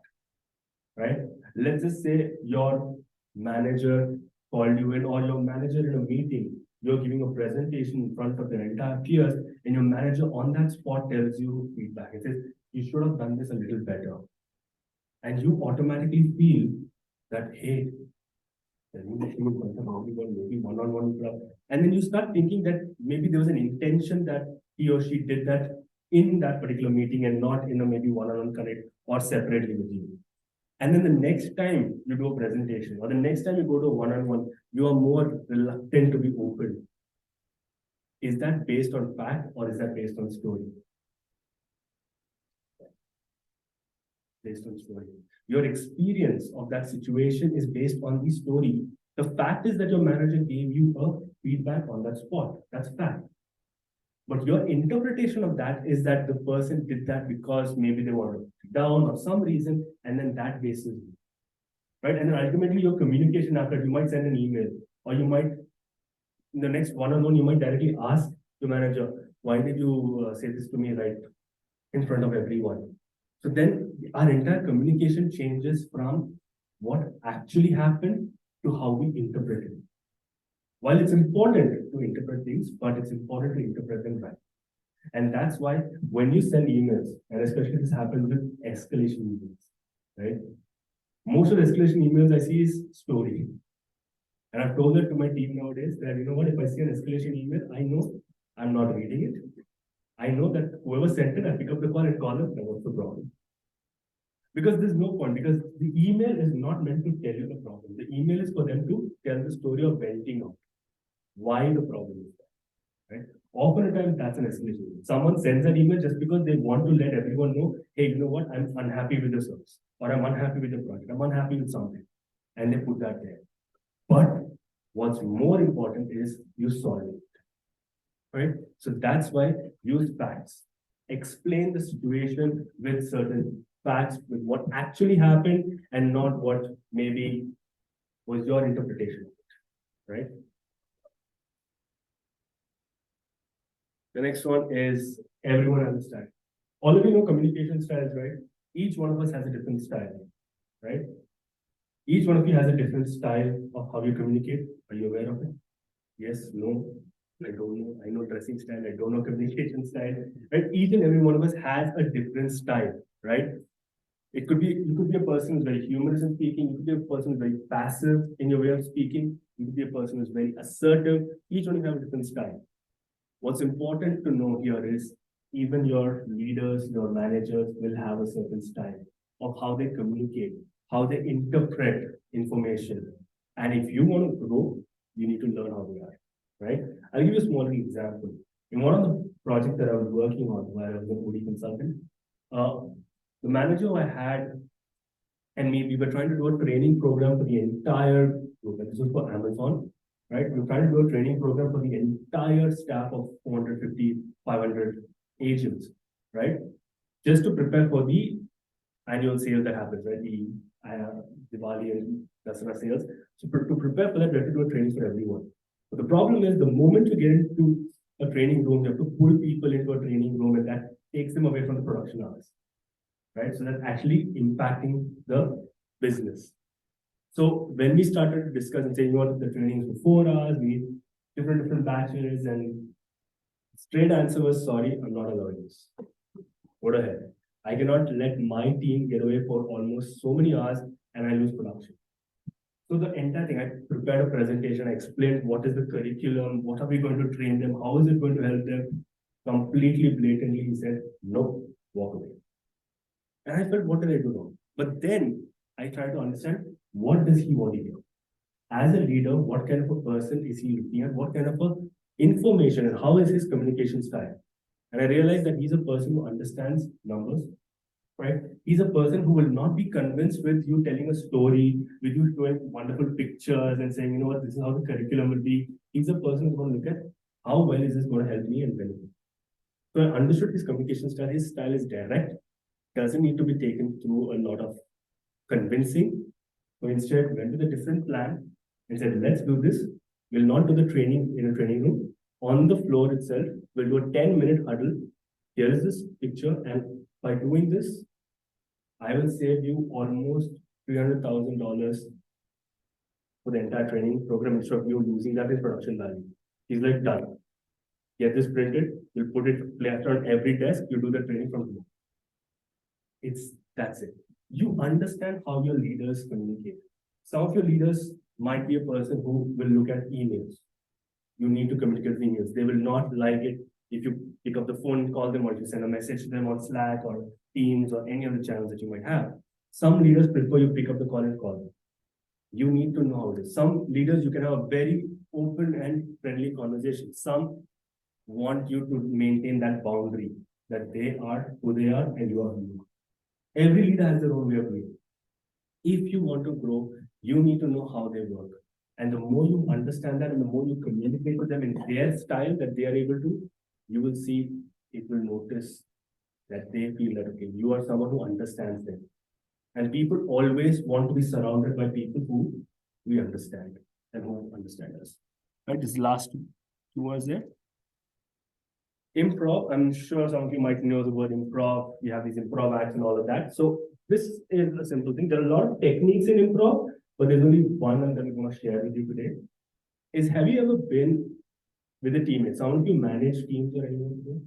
right? Let's just say your manager called you in, or your manager in a meeting, you're giving a presentation in front of their entire peers, and your manager on that spot tells you feedback. It says, you should have done this a little better. And you automatically feel that, hey, maybe one-on-one club. And then you start thinking that maybe there was an intention that he or she did that in that particular meeting and not in a maybe one-on-one connect or separately with you. And then the next time you do a presentation or the next time you go to a one-on-one, you are more reluctant to be open. Is that based on fact or is that based on story? Based on story. Your experience of that situation is based on the story. The fact is that your manager gave you a feedback on that spot. That's fact. But your interpretation of that is that the person did that because maybe they wanted to sit down or some reason, and then that bases you. Right? And then ultimately your communication after, you might send an email, or you might, in the next one-on-one, you might directly ask the manager, why did you say this to me right in front of everyone? So then our entire communication changes from what actually happened to how we interpret it. While it's important to interpret things, but it's important to interpret them right. And that's why when you send emails, and especially this happens with escalation emails, right? Most of the escalation emails I see is story. And I've told that to my team nowadays that, you know what, if I see an escalation email, I know I'm not reading it. I know that whoever sent it, I pick up the call and call them, what's the problem? Because there's no point, because the email is not meant to tell you the problem. The email is for them to tell the story of venting out why the problem is there, right? Often at times that's an escalation. Someone sends an email just because they want to let everyone know, hey, you know what, I'm unhappy with the service, or I'm unhappy with the project, I'm unhappy with something, and they put that there. But what's more important is you solve it, right? So that's why use facts. Explain the situation with certain facts, with what actually happened and not what maybe was your interpretation of it, right? The next one is everyone has a style. All of you know communication styles, right? Each one of us has a different style, right? Each one of you has a different style of how you communicate. Are you aware of it? Yes, no, I don't know. I know dressing style, I don't know communication style, right? Each and every one of us has a different style, right? You could be a person who's very humorous in speaking. You could be a person who's very passive in your way of speaking. You could be a person who's very assertive. Each one of you have a different style. What's important to know here is even your leaders, your managers will have a certain style of how they communicate, how they interpret information. And if you want to grow, you need to learn how they are, right? I'll give you a small example. In one of the projects that I was working on, where I was an OD consultant, the manager I had and me, we were trying to do a training program for the entire group. And this was for Amazon, right? We were trying to do a training program for the entire staff of 450, 500 agents, right? Just to prepare for the annual sale that happens, right? The Diwali and Dasara sales. So to prepare for that, we have to do a training for everyone. But the problem is the moment you get into a training room, you have to pull people into a training room, and that takes them away from the production hours, right? So that's actually impacting the business. So when we started to discuss and saying, you know what, the training is for 4 hours, we need different batches, and straight answer was, sorry, I'm not allowing this. Go ahead. I cannot let my team get away for almost so many hours and I lose production. So the entire thing, I prepared a presentation, I explained what is the curriculum, what are we going to train them, how is it going to help them. Completely blatantly, he said, no, walk away. And I felt, what did I do wrong? But then I tried to understand, what does he want to hear? As a leader, what kind of a person is he looking at? What kind of a information and how is his communication style? And I realized that he's a person who understands numbers, right? He's a person who will not be convinced with you telling a story, with you showing wonderful pictures and saying, you know what, this is how the curriculum will be. He's a person who's going to look at how well is this going to help me and benefit. So I understood his communication style. His style is direct, doesn't need to be taken through a lot of convincing. So instead, went with a different plan and said, let's do this. We'll not do the training in a training room. On the floor itself, we'll do a 10-minute huddle. Here is this picture, and by doing this, I will save you almost $300,000 for the entire training program instead of you losing that in production value. He's like, done. Get this printed, we'll put it plastered on every desk, you do the training from here. That's it. You understand how your leaders communicate. Some of your leaders might be a person who will look at emails. You need to communicate with emails. They will not like it if you pick up the phone and call them, or if you send a message to them on Slack or Teams or any other channels that you might have. Some leaders prefer you pick up the call and call them. You need to know how it is. Some leaders, you can have a very open and friendly conversation. Some want you to maintain that boundary that they are who they are and you are who you are. Every leader has their own way of living. If you want to grow, you need to know how they work. And the more you understand that and the more you communicate with them in their style that they are able to, you will see, it will notice that they feel that, okay, you are someone who understands them. And people always want to be surrounded by people who we understand and who understand us. Right, this last two words there. Improv, I'm sure some of you might know the word improv. We have these improv acts and all of that. So this is a simple thing. There are a lot of techniques in improv, but there's only one that I'm going to share with you today. Have you ever been with a teammate? Some of you manage teams or anyone today?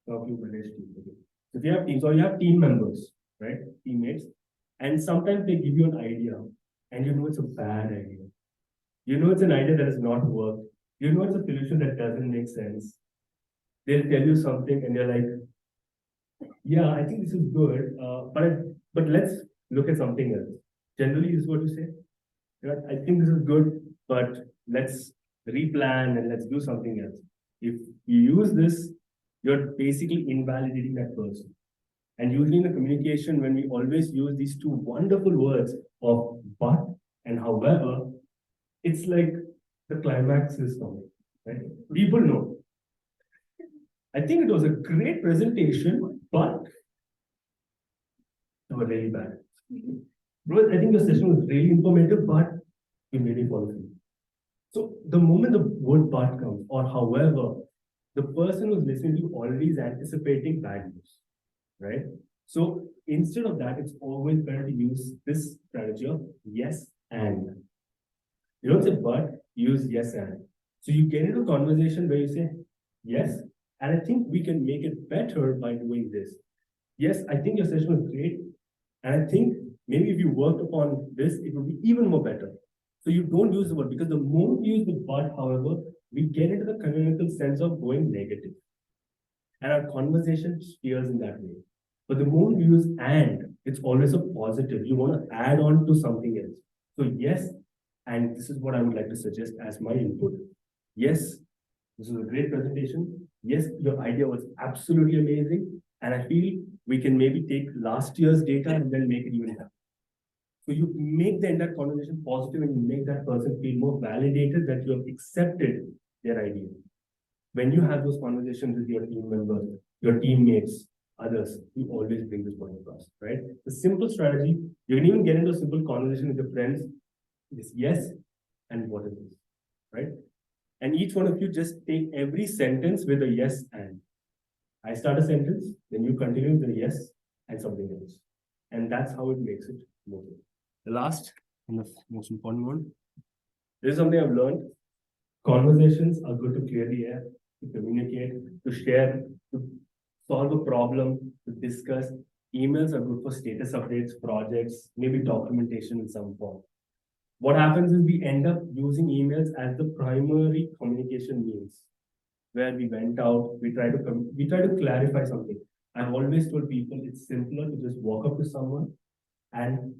Some of you manage teams. Okay. So if you have teams or you have team members, right? Teammates, and sometimes they give you an idea and you know it's a bad idea. You know it's an idea that has not worked. You know it's a solution that doesn't make sense. They'll tell you something and you're like, yeah, I think this is good, but let's look at something else. Generally, this is what you say. I think this is good, but let's replan and let's do something else. If you use this, you're basically invalidating that person. And usually in the communication, when we always use these two wonderful words of but and however, it's like the climax is coming, right? People know. I think it was a great presentation, but they were really bad. Bro, I think the session was really informative, but we made it fall asleep. So the moment the word but comes, or however, the person who's listening to already is anticipating bad news, right? So instead of that, it's always better to use this strategy of yes and. You don't say but, use yes and. So you get into a conversation where you say yes, and I think we can make it better by doing this. Yes, I think your session was great, and I think maybe if you worked upon this, it would be even more better. So you don't use the word, because the moment you use the but, however, we get into the canonical sense of going negative. And our conversation steers in that way. But the moment you use and, it's always a positive. You want to add on to something else. So yes, and this is what I would like to suggest as my input. Yes, this was a great presentation. Yes, your idea was absolutely amazing. And I feel we can maybe take last year's data and then make it even better. So you make the entire conversation positive and you make that person feel more validated that you have accepted their idea. When you have those conversations with your team members, your teammates, others, you always bring this point across, right? The simple strategy, you can even get into a simple conversation with your friends. Is yes, and what is this, right? And each one of you just take every sentence with a yes and. I start a sentence, then you continue with a yes and something else. And that's how it makes it more. The last and the most important one. This is something I've learned. Conversations are good to clear the air, to communicate, to share, to solve a problem, to discuss. Emails are good for status updates, projects, maybe documentation in some form. What happens is we end up using emails as the primary communication means, where we went out, we try to clarify something. I've always told people it's simpler to just walk up to someone and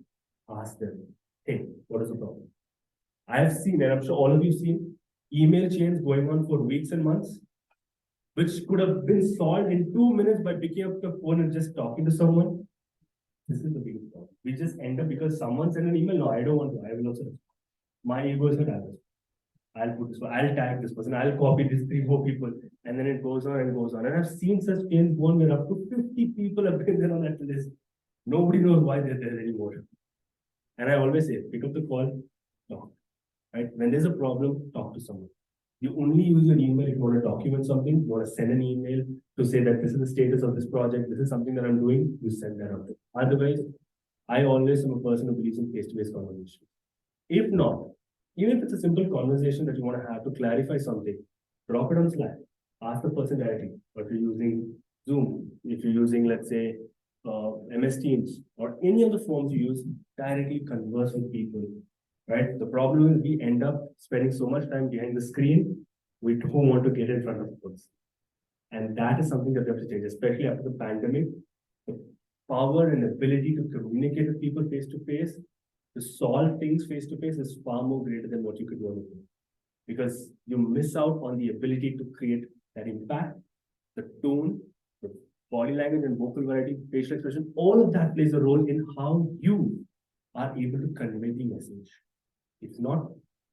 ask them, hey, what is the problem? I have seen, and I'm sure all of you have seen, email chains going on for weeks and months, which could have been solved in 2 minutes by picking up the phone and just talking to someone. This is the biggest problem. We just end up because someone sent an email. No, I don't want to. I will also. My ego is not average. I'll put this one. I'll tag this person. I'll copy these 3-4 people, and then it goes on and goes on. And I've seen such chains go on where up to 50 people have been there on that list. Nobody knows why they're there anymore. And I always say, pick up the call, talk. Right? When there's a problem, talk to someone. You only use your email if you want to document something. You want to send an email to say that this is the status of this project. This is something that I'm doing. You send that out. Otherwise, I always am a person who believes in face-to-face conversation. If not, even if it's a simple conversation that you want to have to clarify something, drop it on Slack. Ask the person directly. Or if you're using Zoom, if you're using, let's say, MS Teams, or any of the forms you use, directly converse with people. Right? The problem is we end up spending so much time behind the screen, we don't want to get in front of the person. And that is something that we have to change, especially after the pandemic. The power and ability to communicate with people face to face, to solve things face to face is far more greater than what you could do on the phone. Because you miss out on the ability to create that impact, the tone, the body language and vocal variety, facial expression, all of that plays a role in how you are able to convey the message. If not,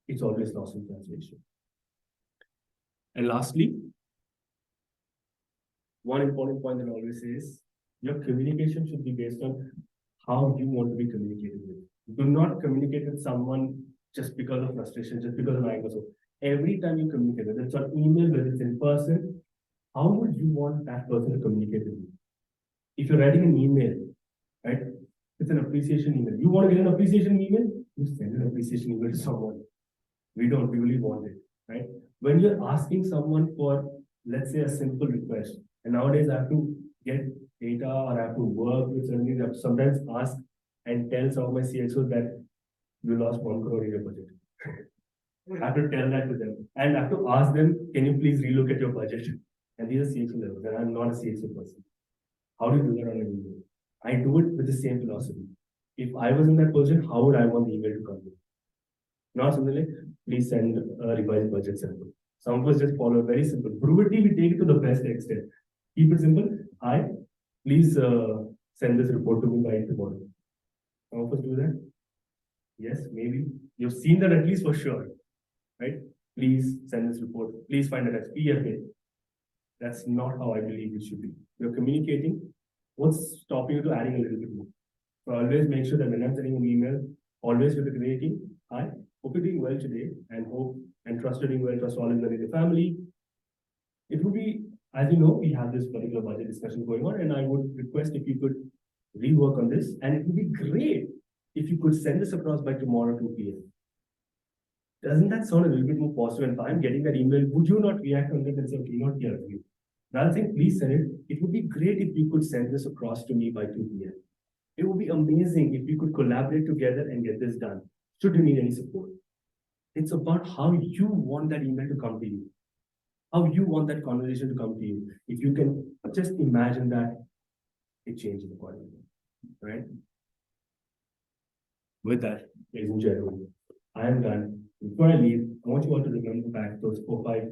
it's always lost in translation. And lastly, one important point that I always say is your communication should be based on how you want to be communicated with. Do not communicate with someone just because of frustration, just because of anger. So every time you communicate, whether it's on email, whether it's in person, how would you want that person to communicate with you? If you're writing an email, right? It's an appreciation email. You want to get an appreciation email? You send an appreciation email to someone. We don't really want it, right? When you're asking someone for, let's say, a simple request, and nowadays I have to get data or I have to work with something, I have to sometimes ask and tell some of my CXOs that you lost 1 crore in your budget. I have to tell that to them. And I have to ask them, can you please relook at your budget? And these are CXO levels, and I'm not a CXO person. How do you do that on an email? I do it with the same philosophy. If I was in that position, how would I want the email to come? Not something like, please send a revised budget sample. Some of us just follow very simple. Brutally, we take it to the best extent. Keep it simple. Hi, please send this report to me by tomorrow. Some of us do that. Yes, maybe. You've seen that at least for sure, right? Please send this report. Please find it as PFA. That's not how I believe it should be. You're communicating. What's stopping you to adding a little bit more? So always make sure that when I'm sending an email, always with the greeting, hi, hope you're doing well today and hope and trust you're doing well, trust all is well in the family. It would be, as you know, we have this particular budget discussion going on, and I would request if you could rework on this, and it would be great if you could send this across by tomorrow 2 p.m. Doesn't that sound a little bit more positive? And if I'm getting that email, would you not react on it and say, okay, not here for you? Rather than please send it, it would be great if you could send this across to me by 2 p.m. It would be amazing if we could collaborate together and get this done. Should you need any support? It's about how you want that email to come to you, how you want that conversation to come to you. If you can just imagine that, it changes accordingly, right? With that, ladies and gentlemen, I am done. Before I leave, I want you all to remember back those 4 or 5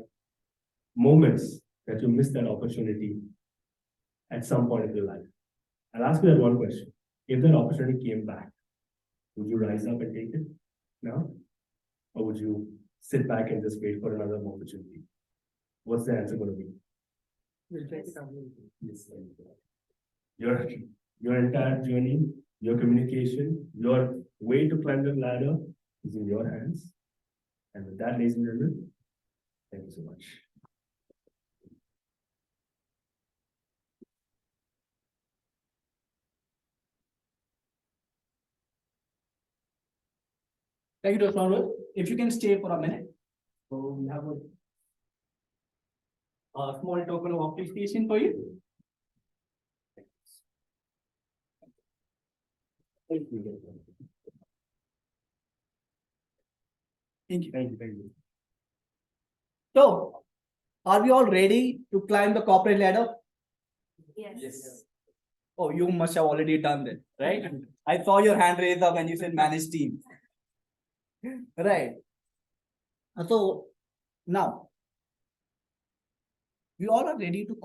moments that you missed that opportunity at some point of your life. I'll ask you that one question. If that opportunity came back, would you rise up and take it now? Or would you sit back and just wait for another opportunity? What's the answer going to be? Yes. Your entire journey, your communication, your way to climb the ladder is in your hands. And with that, ladies and gentlemen, thank you so much. Thank you, Dr. If you can stay for a minute. So we have a small token of appreciation for you. Thank you. Thank you. So, are we all ready to climb the corporate ladder? Yes. Oh, you must have already done that, right? I saw your hand raised up when you said manage team. Right. So now we all are ready to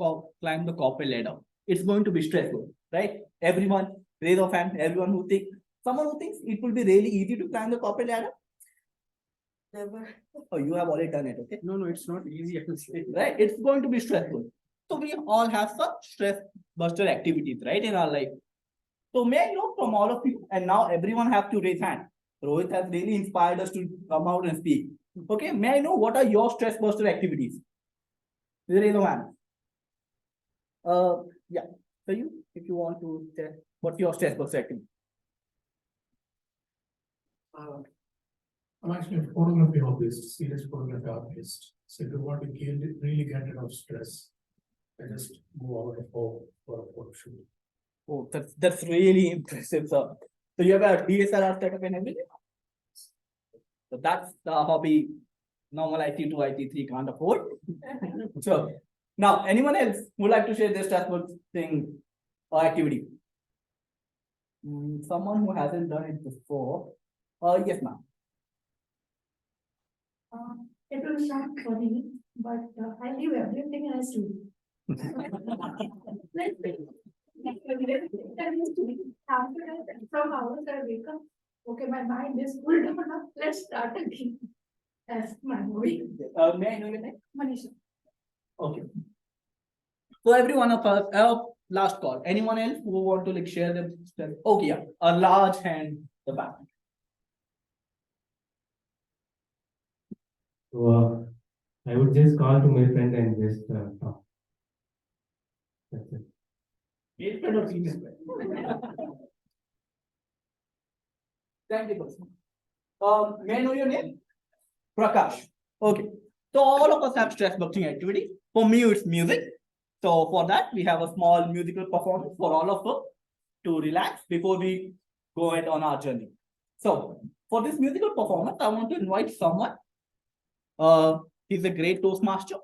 climb the corporate ladder. It's going to be stressful, right? Everyone, raise your hand. Everyone who thinks, someone who thinks it will be really easy to climb the corporate ladder. Never. Oh, you have already done it, okay? No, it's not easy. I can say. Right? It's going to be stressful. So we all have some stress buster activities, right, in our life. So may I know from all of you, and now everyone have to raise hand. Rohit has really inspired us to come out and speak. Okay, may I know what are your stress buster activities? Raise your hand. Yeah. So you, if you want to share, what's your stress buster activity? I'm actually a photography hobbyist, serious photography artist. So if you want to really get rid of stress, I just go out and go for a photo shoot. Oh, that's really impressive, sir. So you have a DSLR setup and everything? So that's the hobby normal IT2, IT3 can't afford. So now anyone else would like to share this transport thing or activity? Someone who hasn't done it before. Yes, ma'am. It will sound funny, but I leave everything else to you. Let's see. After some hours I wake up. Okay, my mind is full up. Let's start again. That's my movie. May I know your name? Manisha. Okay. So every one of us, last call. Anyone else who want to like share them? Okay, yeah. A large hand the back. So I would just call to my friend and just talk. That's it. Thank you, person. May I know your name? Prakash. Okay. So all of us have stress busting activity. For me, it's music. So for that, we have a small musical performance for all of us to relax before we go ahead on our journey. So for this musical performance, I want to invite someone He's a great Toastmaster.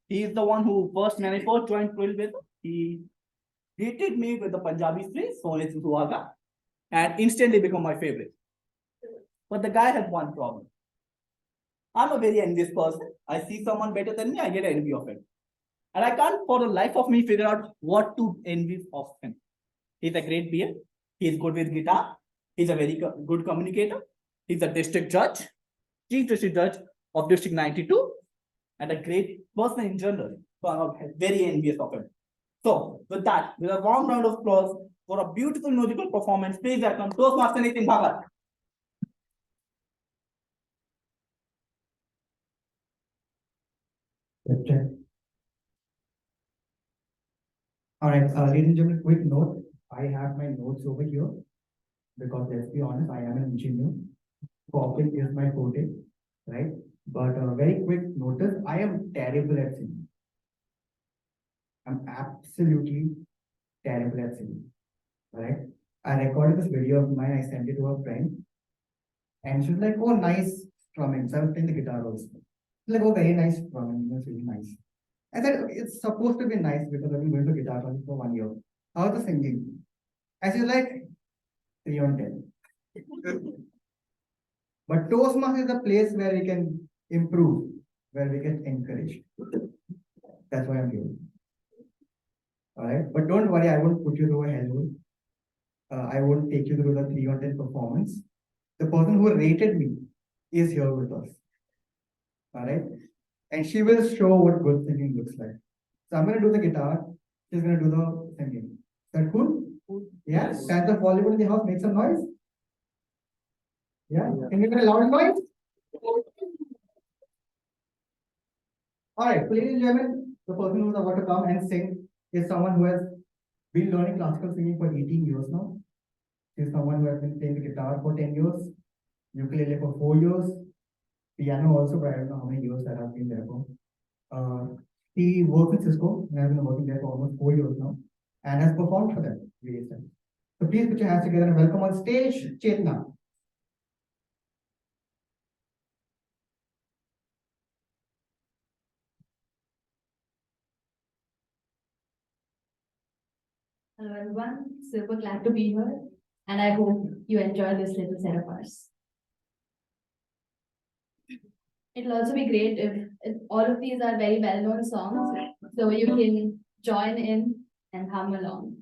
He is the one who when I first joined Trailblazers, he greeted me with the Punjabi phrase, Sone se suhaga, and instantly become my favorite. But the guy had one problem. I'm a very envious person. I see someone better than me, I get envy of it. And I can't for the life of me figure out what to envy of him. He's a great beer. He's good with guitar. He's a very good communicator. He's a district judge, chief district judge of District 92, and a great person in general. So I'm very envious of him. So with that, with a warm round of applause for a beautiful musical performance, please welcome Toastmaster Nitin Bhagat. All right, ladies and gentlemen, quick note. I have my notes over here because let's be honest, I am an engineer. Copying is my forte, right? But very quick notice, I am terrible at singing. I'm absolutely terrible at singing, right? I recorded this video of mine, I sent it to a friend, and she was like, oh, nice strumming. So I was playing the guitar also. Like, oh, very nice strumming, it's really nice. I said, it's supposed to be nice because I've been going to guitar classes for 1 year. How's the singing? And she was like, 3 on 10. But Toastmasters is a place where we can improve, where we get encouraged. That's why I'm here. All right, but don't worry, I won't put you through a hell. I won't take you through the 3 on 10 performance. The person who rated me is here with us. All right, and she will show what good singing looks like. So I'm going to do the guitar. She's going to do the singing. Is that cool? Yeah. Fans of Bollywood in the house, make some noise. Yeah. Can you make a loud noise? All right, ladies and gentlemen, the person who's about to come and sing is someone who has been learning classical singing for 18 years now. She's someone who has been playing the guitar for 10 years, ukulele for 4 years, piano also, but I don't know how many years that I've been there for. He works in Cisco and has been working there for almost 4 years now and has performed for them various times. So please put your hands together and welcome on stage, Chetna. Hello everyone, super glad to be here and I hope you enjoy this little set of ours. It'll also be great if all of these are very well-known songs, so you can join in and hum along.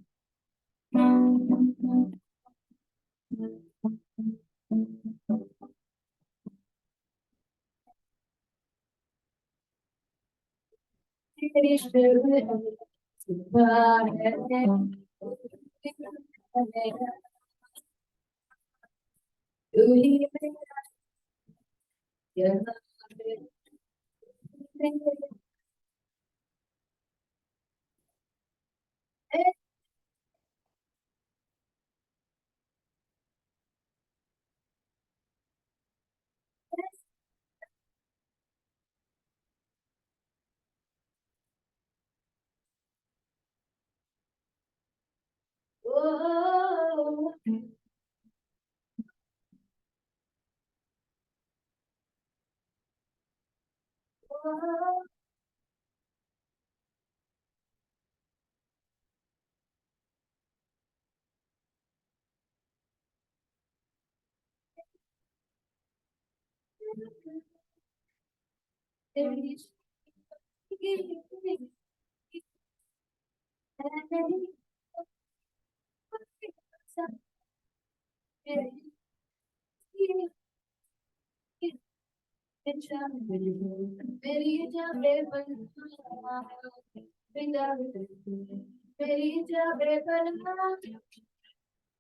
Whoa.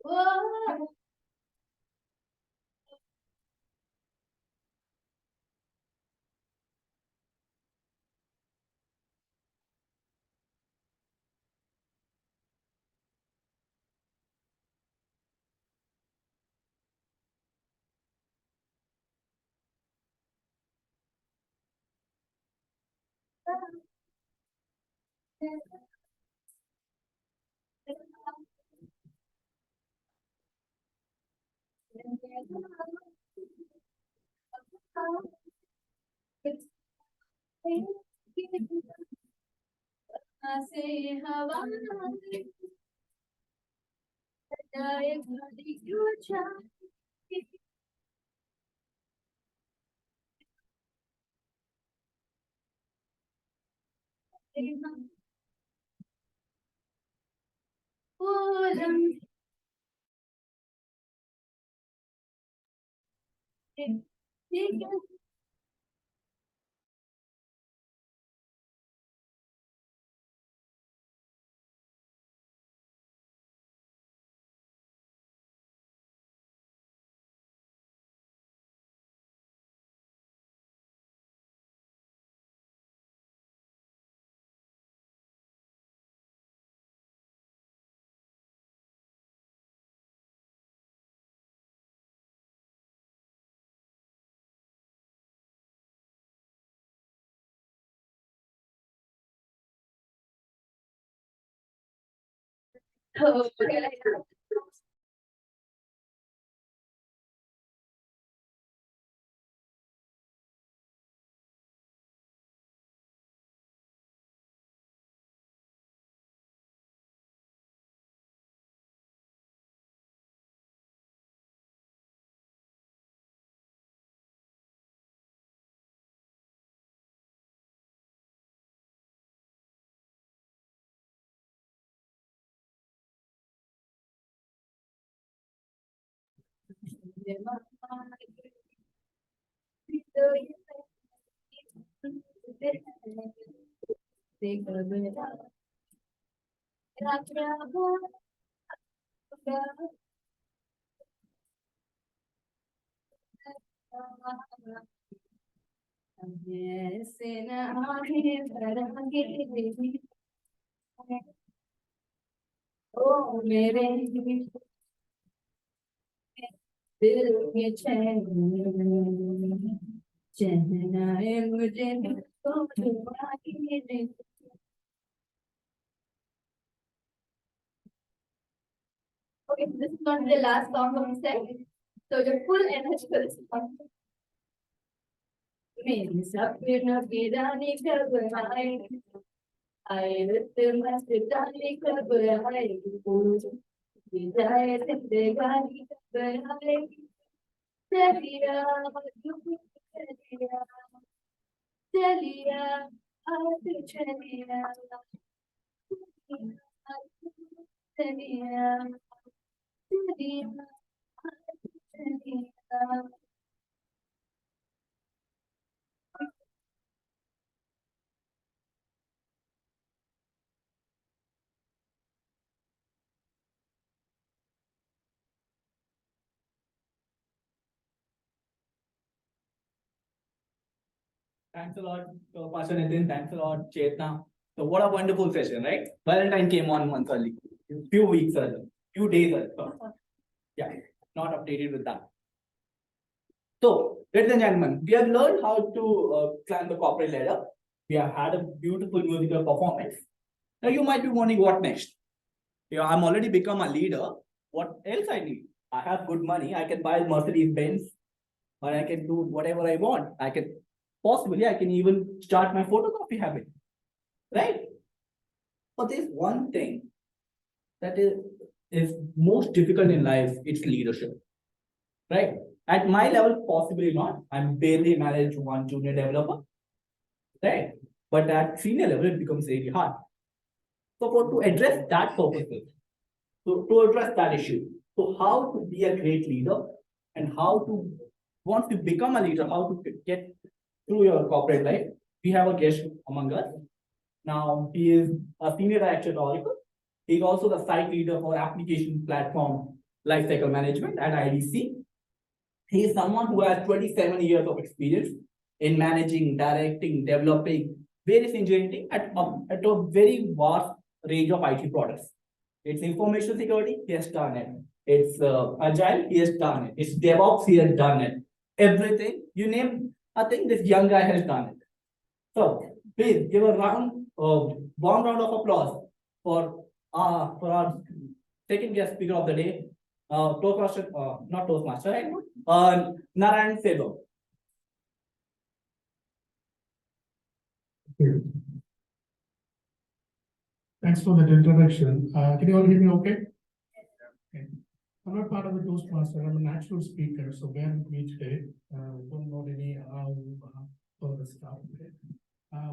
Whoa. It's से हवा जाए भरी क्यों चाहे ठीक है ओ मेरे दिल के चैन चहनाए मुझे तो तुम्हारी दिल Okay, this is not the last song of the set. So your full energy for this song. मेरी सपनों की रानी कब आएगी आए मस्त रानी कब आएगी विदाई जिंदगानी कब आएगी चलिया चलिया चलिया आज चलिया चलिया चलिया Thanks a lot, Pastor Nitin. Thanks a lot, Chetna. So what a wonderful session, right? Valentine came 1 month early, few weeks early, few days early. Yeah, not updated with that. So, ladies and gentlemen, we have learned how to climb the corporate ladder. We have had a beautiful musical performance. Now you might be wondering what next. I'm already become a leader. What else I need? I have good money. I can buy Mercedes Benz, or I can do whatever I want. I can even start my photography habit, right? But there's one thing that is most difficult in life. It's leadership, right? At my level, possibly not. I'm barely managed one junior developer, right? But at senior level, it becomes really hard. So to address that purpose, to address that issue, so how to be a great leader and how to once you become a leader, how to get through your corporate life, we have a guest among us. Now he is a senior director at Oracle. He's also the site leader for application platform lifecycle management at IDC. He is someone who has 27 years of experience in managing, directing, developing various engineering at a very vast range of IT products. It's information security, he has done it. It's agile, he has done it. It's DevOps, he has done it. Everything, you name a thing, this young guy has done it. So please give a warm round of applause for our second guest speaker of the day, Toastmaster, not Toastmaster, right? Narayan Sebo. Thanks for that introduction. Can you all hear me okay? Okay. I'm not part of the Toastmaster. I'm a natural speaker, so bear with me today. Don't know any further stuff. Okay.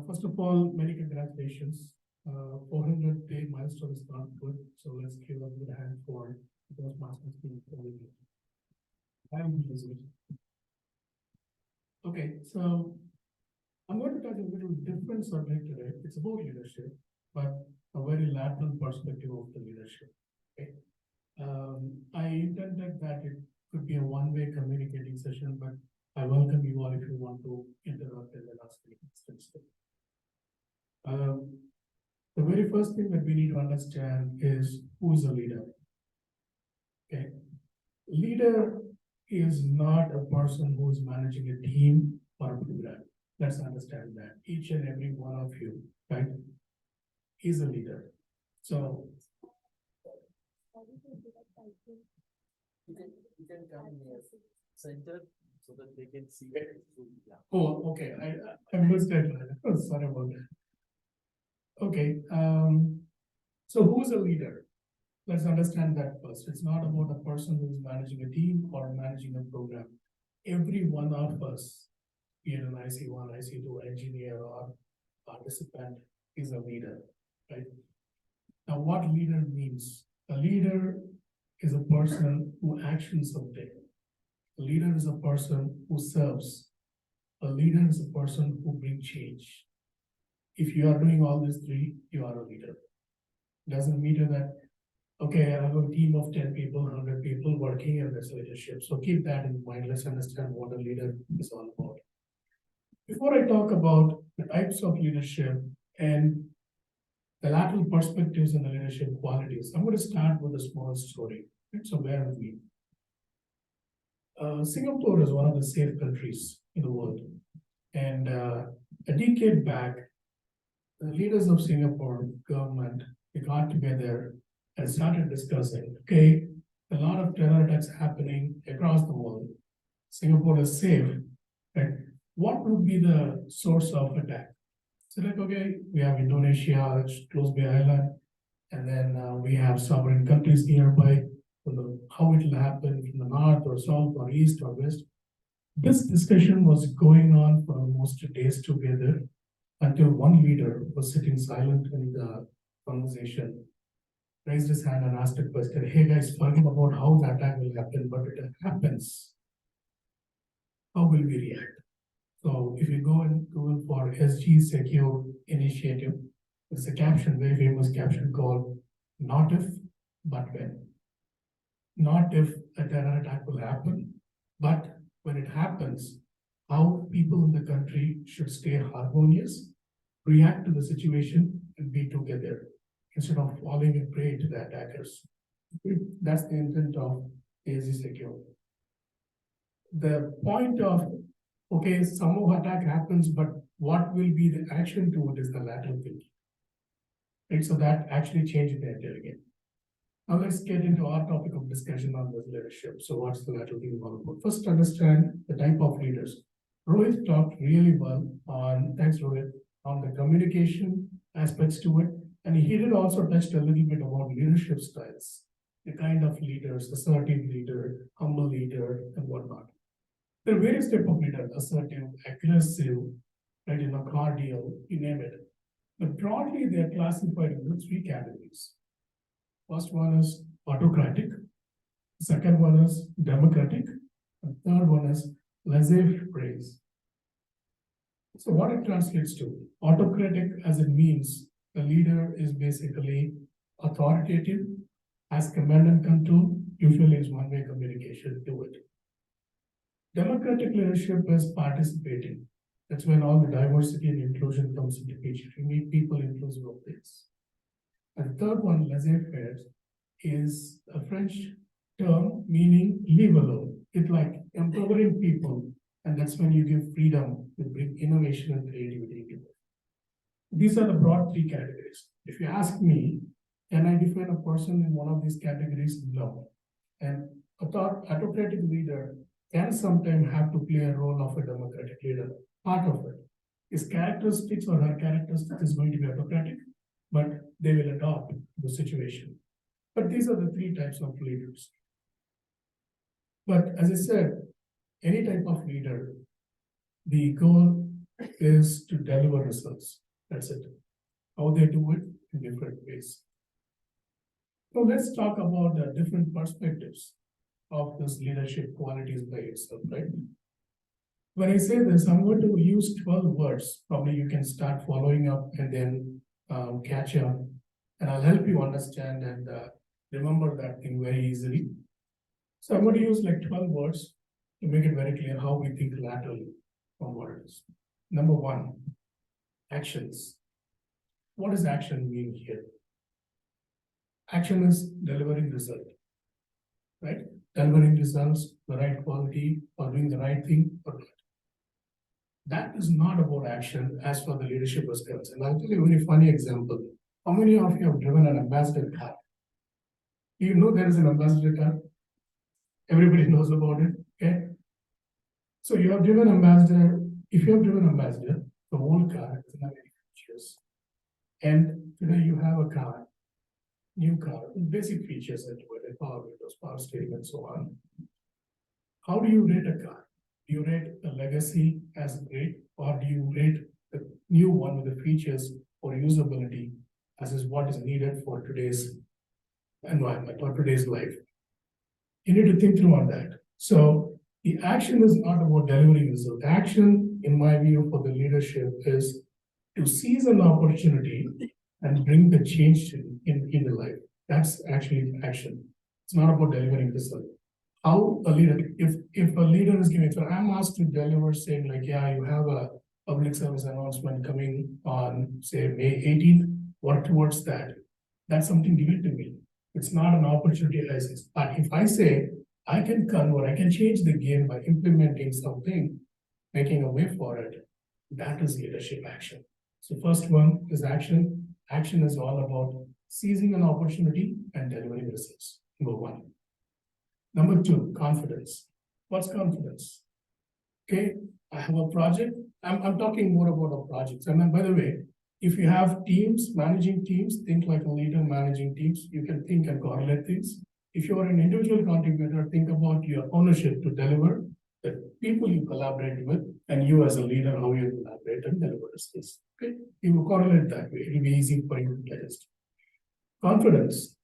First of all, many congratulations. 400-day milestone is not good, so let's give a good hand for the Toastmasters team. I'm busy. Okay, so I'm going to touch a little different subject today. It's about leadership, but a very lateral perspective of the leadership. Okay. I intended that it could be a one-way communicating session, but I welcome you all if you want to interrupt and then ask me questions. The very first thing that we need to understand is who is a leader. Okay, leader is not a person who is managing a team or a program. Let's understand that each and every one of you, right, is a leader. So you can come near center so that they can see it. Yeah. Oh, okay. I missed that. Oh, sorry about that. Okay. So who's a leader? Let's understand that first. It's not about a person who's managing a team or managing a program. Every one of us, be it an IC1, IC2, engineer, or participant, is a leader, right? Now, what leader means? A leader is a person who actions something. A leader is a person who serves. A leader is a person who brings change. If you are doing all these three, you are a leader. Doesn't mean that, okay, I have a team of 10 people, 100 people working in this leadership. So keep that in mind. Let's understand what a leader is all about. Before I talk about the types of leadership and the lateral perspectives and the leadership qualities, I'm going to start with a small story. So bear with me. Singapore is one of the safe countries in the world. And a decade back, the leaders of Singapore government, they got together and started discussing, okay, a lot of terror attacks happening across the world. Singapore is safe, right? What would be the source of attack? So like, okay, we have Indonesia, it's close by island, and then we have sovereign countries nearby. How it will happen from the north or south or east or west. This discussion was going on for almost days together until one leader was sitting silent in the conversation, raised his hand and asked a question. Hey guys, forget about how the attack will happen, but it happens. How will we react? So if you go and Google for SG Secure Initiative, there's a caption, very famous caption called "Not if, but when." Not if a terror attack will happen, but when it happens, how people in the country should stay harmonious, react to the situation, and be together instead of falling a prey to the attackers. That's the intent of AZ Secure. The point of, okay, some of attack happens, but what will be the action to it is the lateral thinking. Right? So that actually changed the entire game. Now let's get into our topic of discussion on this leadership. So what's the lateral thinking all about? First, understand the type of leaders. Rohit talked really well on, thanks Rohit, on the communication aspects to it. And he did also touch a little bit about leadership styles, the kind of leaders, assertive leader, humble leader, and whatnot. There are various types of leaders, assertive, aggressive, right, cordial, you name it. But broadly, they are classified into three categories. First one is autocratic, second one is democratic, and third one is laissez-faire. So what it translates to, autocratic as it means the leader is basically authoritative, has command and control, usually is one-way communication to it. Democratic leadership is participating. That's when all the diversity and inclusion comes into picture. You need people inclusive of this. And the third one, laissez-faire, is a French term meaning leave alone. It's like empowering people, and that's when you give freedom to bring innovation and creativity into it. These are the broad three categories. If you ask me, can I define a person in one of these categories? No. And autocratic leader can sometimes have to play a role of a democratic leader, part of it. His characteristics or her characteristics is going to be autocratic, but they will adopt the situation. But these are the three types of leaders. But as I said, any type of leader, the goal is to deliver results. That's it. How they do it in different ways. So let's talk about the different perspectives of this leadership qualities by itself, right? When I say this, I'm going to use 12 words. Probably you can start following up and then catch up. And I'll help you understand and remember that thing very easily. So I'm going to use like 12 words to make it very clear how we think laterally from what it is. Number one, actions. What does action mean here? Action is delivering result, right? Delivering results, the right quality, or doing the right thing or not. That is not about action as far the leadership is concerned. I'll tell you a very funny example. How many of you have driven an ambassador car? Do you know there is an ambassador car? Everybody knows about it, okay? So you have driven ambassador. If you have driven ambassador, the whole car doesn't have any features. And today you have a car, new car, with basic features into it, power windows, power steering, and so on. How do you rate a car? Do you rate a legacy as great, or do you rate the new one with the features or usability as is what is needed for today's environment or today's life? You need to think through on that. So the action is not about delivering result. Action, in my view, for the leadership is to seize an opportunity and bring the change in the life. That's actually action. It's not about delivering result. How a leader, if a leader is giving, so I'm asked to deliver saying like, yeah, you have a public service announcement coming on, say, May 18th, work towards that. That's something given to me. It's not an opportunity I see. But if I say, I can convert, I can change the game by implementing something, making a way for it, that is leadership action. So first one is action. Action is all about seizing an opportunity and delivering results. Number one. Number two, confidence. What's confidence? Okay, I have a project. I'm talking more about a project. And then, by the way, if you have teams, managing teams, think like a leader managing teams. You can think and correlate things. If you are an individual contributor, think about your ownership to deliver, the people you collaborate with, and you as a leader, how you collaborate and deliver results. Okay, you will correlate that way. It will be easy for you to digest. Confidence.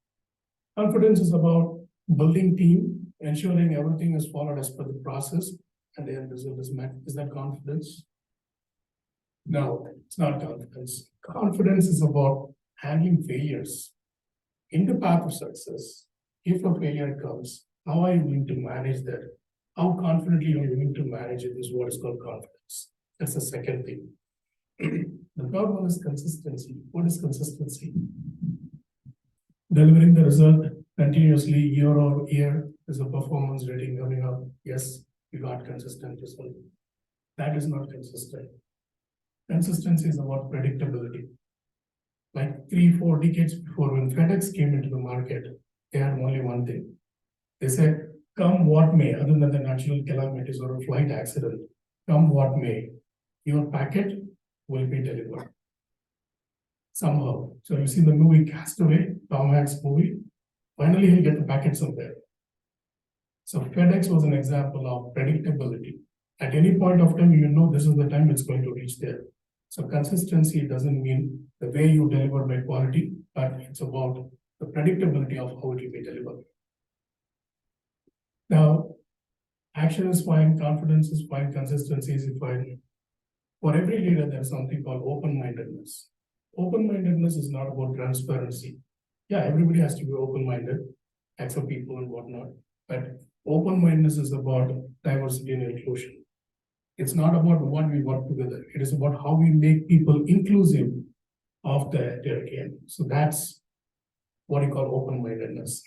Confidence is about building team, ensuring everything is followed as per the process, and the end result is met. Is that confidence? No, it's not confidence. Confidence is about handling failures. In the path of success, if a failure comes, how are you going to manage that? How confidently are you going to manage it is what is called confidence. That's the second thing. The third one is consistency. What is consistency? Delivering the result continuously year over year is a performance rating coming up. Yes, we got consistent result. That is not consistent. Consistency is about predictability. Like 3-4 decades before, when FedEx came into the market, they had only one thing. They said, come what may, other than the natural calamities or a flight accident, come what may, your packet will be delivered. Somehow. So you see the movie Castaway, Tom Hanks movie, finally he'll get the packet somewhere. So FedEx was an example of predictability. At any point of time, you know this is the time it's going to reach there. So consistency doesn't mean the way you deliver by quality, but it's about the predictability of how it will be delivered. Now, action is fine, confidence is fine, consistency is fine. For every leader, there's something called open-mindedness. Open-mindedness is not about transparency. Yeah, everybody has to be open-minded, accept people and whatnot. But open-mindedness is about diversity and inclusion. It's not about what we work together. It is about how we make people inclusive of their game. So that's what you call open-mindedness.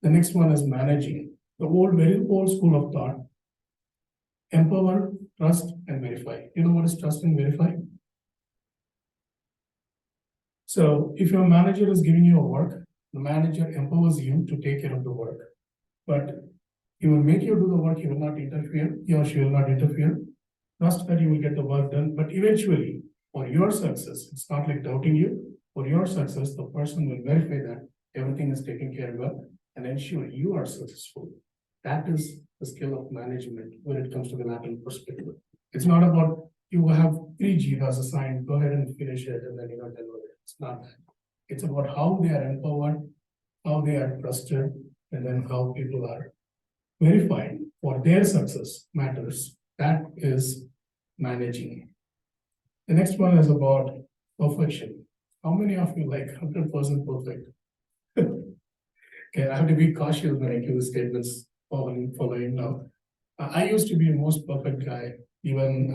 The next one is managing. The very old school of thought. Empower, trust, and verify. You know what is trust and verify? So if your manager is giving you a work, the manager empowers you to take care of the work. But he will make you do the work, he will not interfere, he or she will not interfere. trust that you will get the work done, but eventually, for your success, it's not like doubting you. For your success, the person will verify that everything is taken care of and ensure you are successful. That is the skill of management when it comes to the lateral perspective. It's not about you have 3 Jivas assigned, go ahead and finish it and then deliver it. It's not that. It's about how they are empowered, how they are trusted, and then how people are verified for their success matters. That is managing. The next one is about perfection. How many of you like 100% perfect? Okay, I have to be cautious when I give statements following now. I used to be the most perfect guy, even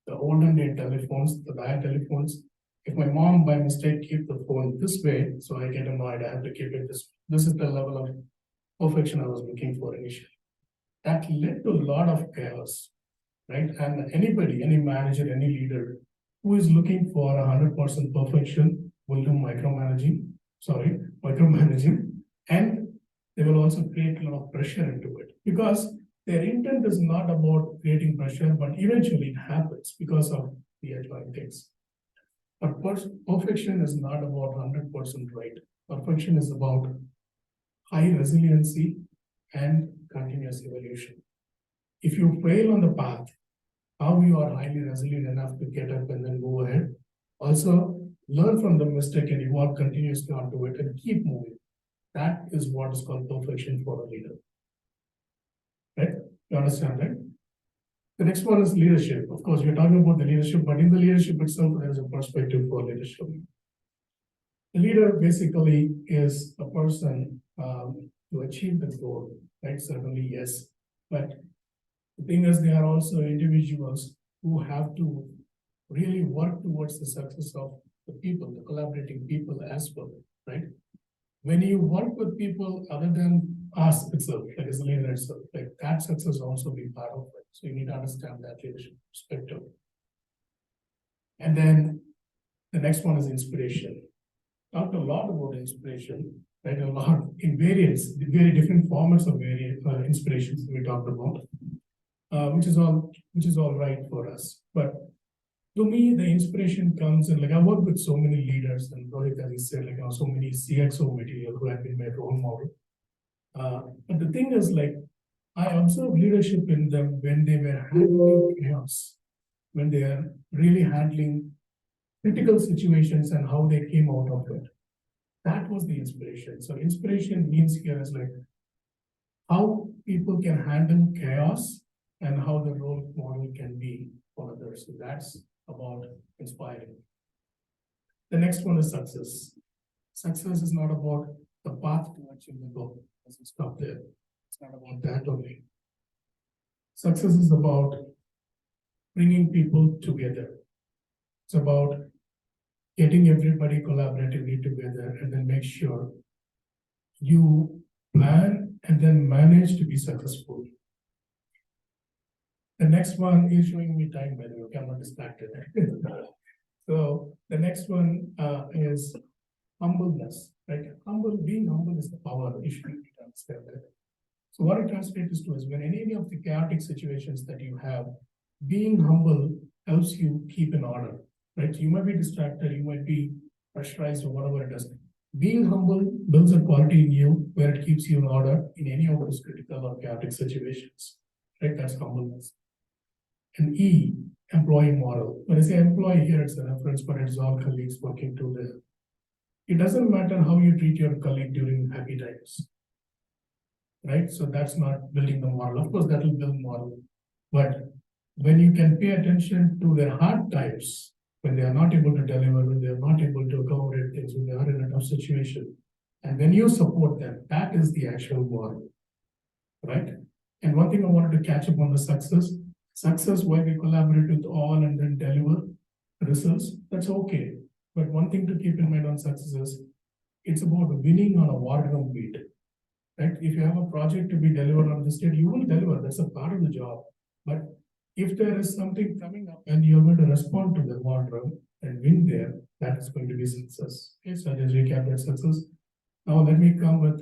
the olden day telephones, the dial telephones. If my mom by mistake keep the phone this way, so I get annoyed, I have to keep it this. This is the level of perfection I was looking for initially. That led to a lot of chaos, right? And anybody, any manager, any leader who is looking for 100% perfection will do micromanaging, and they will also create a lot of pressure into it because their intent is not about creating pressure, but eventually it happens because of the adjoining things. But perfection is not about 100% right. Perfection is about high resiliency and continuous evolution. If you fail on the path, how you are highly resilient enough to get up and then go ahead. Also, learn from the mistake and evolve continuously onto it and keep moving. That is what is called perfection for a leader. Right? You understand that? The next one is leadership. Of course, we're talking about the leadership, but in the leadership itself, there is a perspective for leadership. The leader basically is a person to achieve the goal, right? Certainly, yes. But the thing is, they are also individuals who have to really work towards the success of the people, the collaborating people as well, right? When you work with people other than us itself, like as a leader itself, like that success also be part of it. So you need to understand that leadership perspective. And then the next one is inspiration. Talked a lot about inspiration, right? A lot in variants, the very different formats of inspirations that we talked about, which is all right for us. But to me, the inspiration comes in, like I work with so many leaders, and Rohit, as he said, like so many CXO material who have been my role model. But the thing is, like, I observe leadership in them when they were handling chaos, when they are really handling critical situations and how they came out of it. That was the inspiration. So inspiration means here is like how people can handle chaos and how the role model can be for others. So that's about inspiring. The next one is success. Success is not about the path to achieve the goal. It doesn't stop there. It's not about that only. Success is about bringing people together. It's about getting everybody collaboratively together and then make sure you plan and then manage to be successful. The next one is showing me time, by the way, I'm not distracted. So the next one is humbleness, right? Being humble is the power. You should understand that. So what it translates to is when any of the chaotic situations that you have, being humble helps you keep in order, right? You might be distracted, you might be pressurized or whatever it is. Being humble builds a quality in you where it keeps you in order in any of those critical or chaotic situations, right? That's humbleness. And E, employee model. When I say employee here, it's a reference, but it's all colleagues working together. It doesn't matter how you treat your colleague during happy times, right? So that's not building the model. Of course, that will build model. But when you can pay attention to their hard times, when they are not able to deliver, when they are not able to accommodate things, when they are in a tough situation, and when you support them, that is the actual model, right? And one thing I wanted to catch up on the success where we collaborate with all and then deliver results, that's okay. But one thing to keep in mind on success is it's about winning on a war room beat, right? If you have a project to be delivered on this date, you will deliver. That's a part of the job. But if there is something coming up and you're going to respond to the war room and win there, that is going to be success. Okay, so I just recap that success. Now let me come with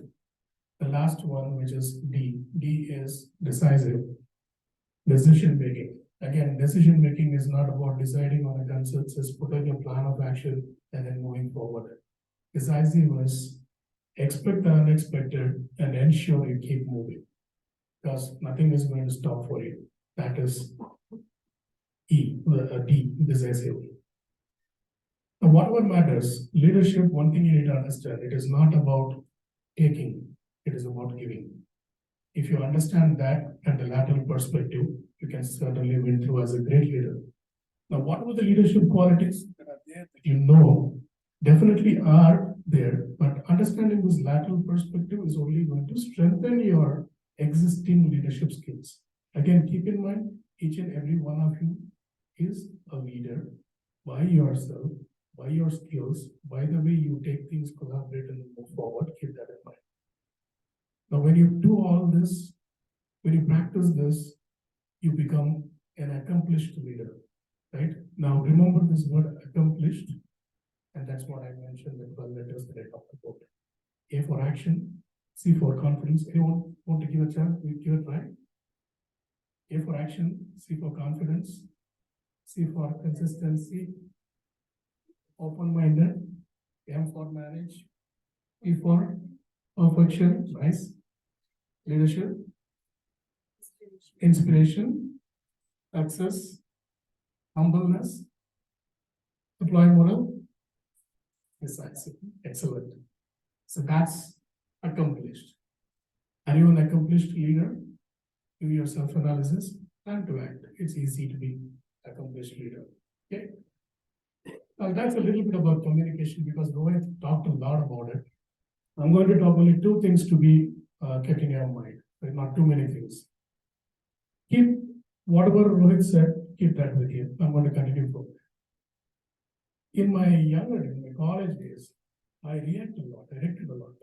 the last one, which is D. D is decisive. Decision making. Again, decision making is not about deciding on a consensus, putting a plan of action, and then moving forward. Decisive is expect the unexpected and ensure you keep moving, because nothing is going to stop for you. That is D, decisive. Now, whatever matters, leadership, one thing you need to understand, it is not about taking, it is about giving. If you understand that and the lateral perspective, you can certainly win through as a great leader. Now, whatever the leadership qualities that are there that you know definitely are there, but understanding this lateral perspective is only going to strengthen your existing leadership skills. Again, keep in mind, each and every one of you is a leader by yourself, by your skills, by the way you take things, collaborate, and move forward. Keep that in mind. Now, when you do all this, when you practice this, you become an accomplished leader, right? Now, remember this word accomplished, and that's what I mentioned, the 12 letters that I talked about. A for action, C for confidence. Anyone want to give a chance? We give it right. A for action, C for confidence, C for consistency, open-minded, M for manage, P for perfection, nice, leadership, inspiration, success, humbleness, deploy moral, decisive, excellent. So that's accomplished. Are you an accomplished leader? Do your self-analysis and to act. It's easy to be accomplished leader. Okay. Now that's a little bit about communication because Rohit talked a lot about it. I'm going to talk only two things to be kept in your mind, but not too many things. Keep whatever Rohit said, keep that with you. I'm going to continue forward. In my college days, I reacted a lot.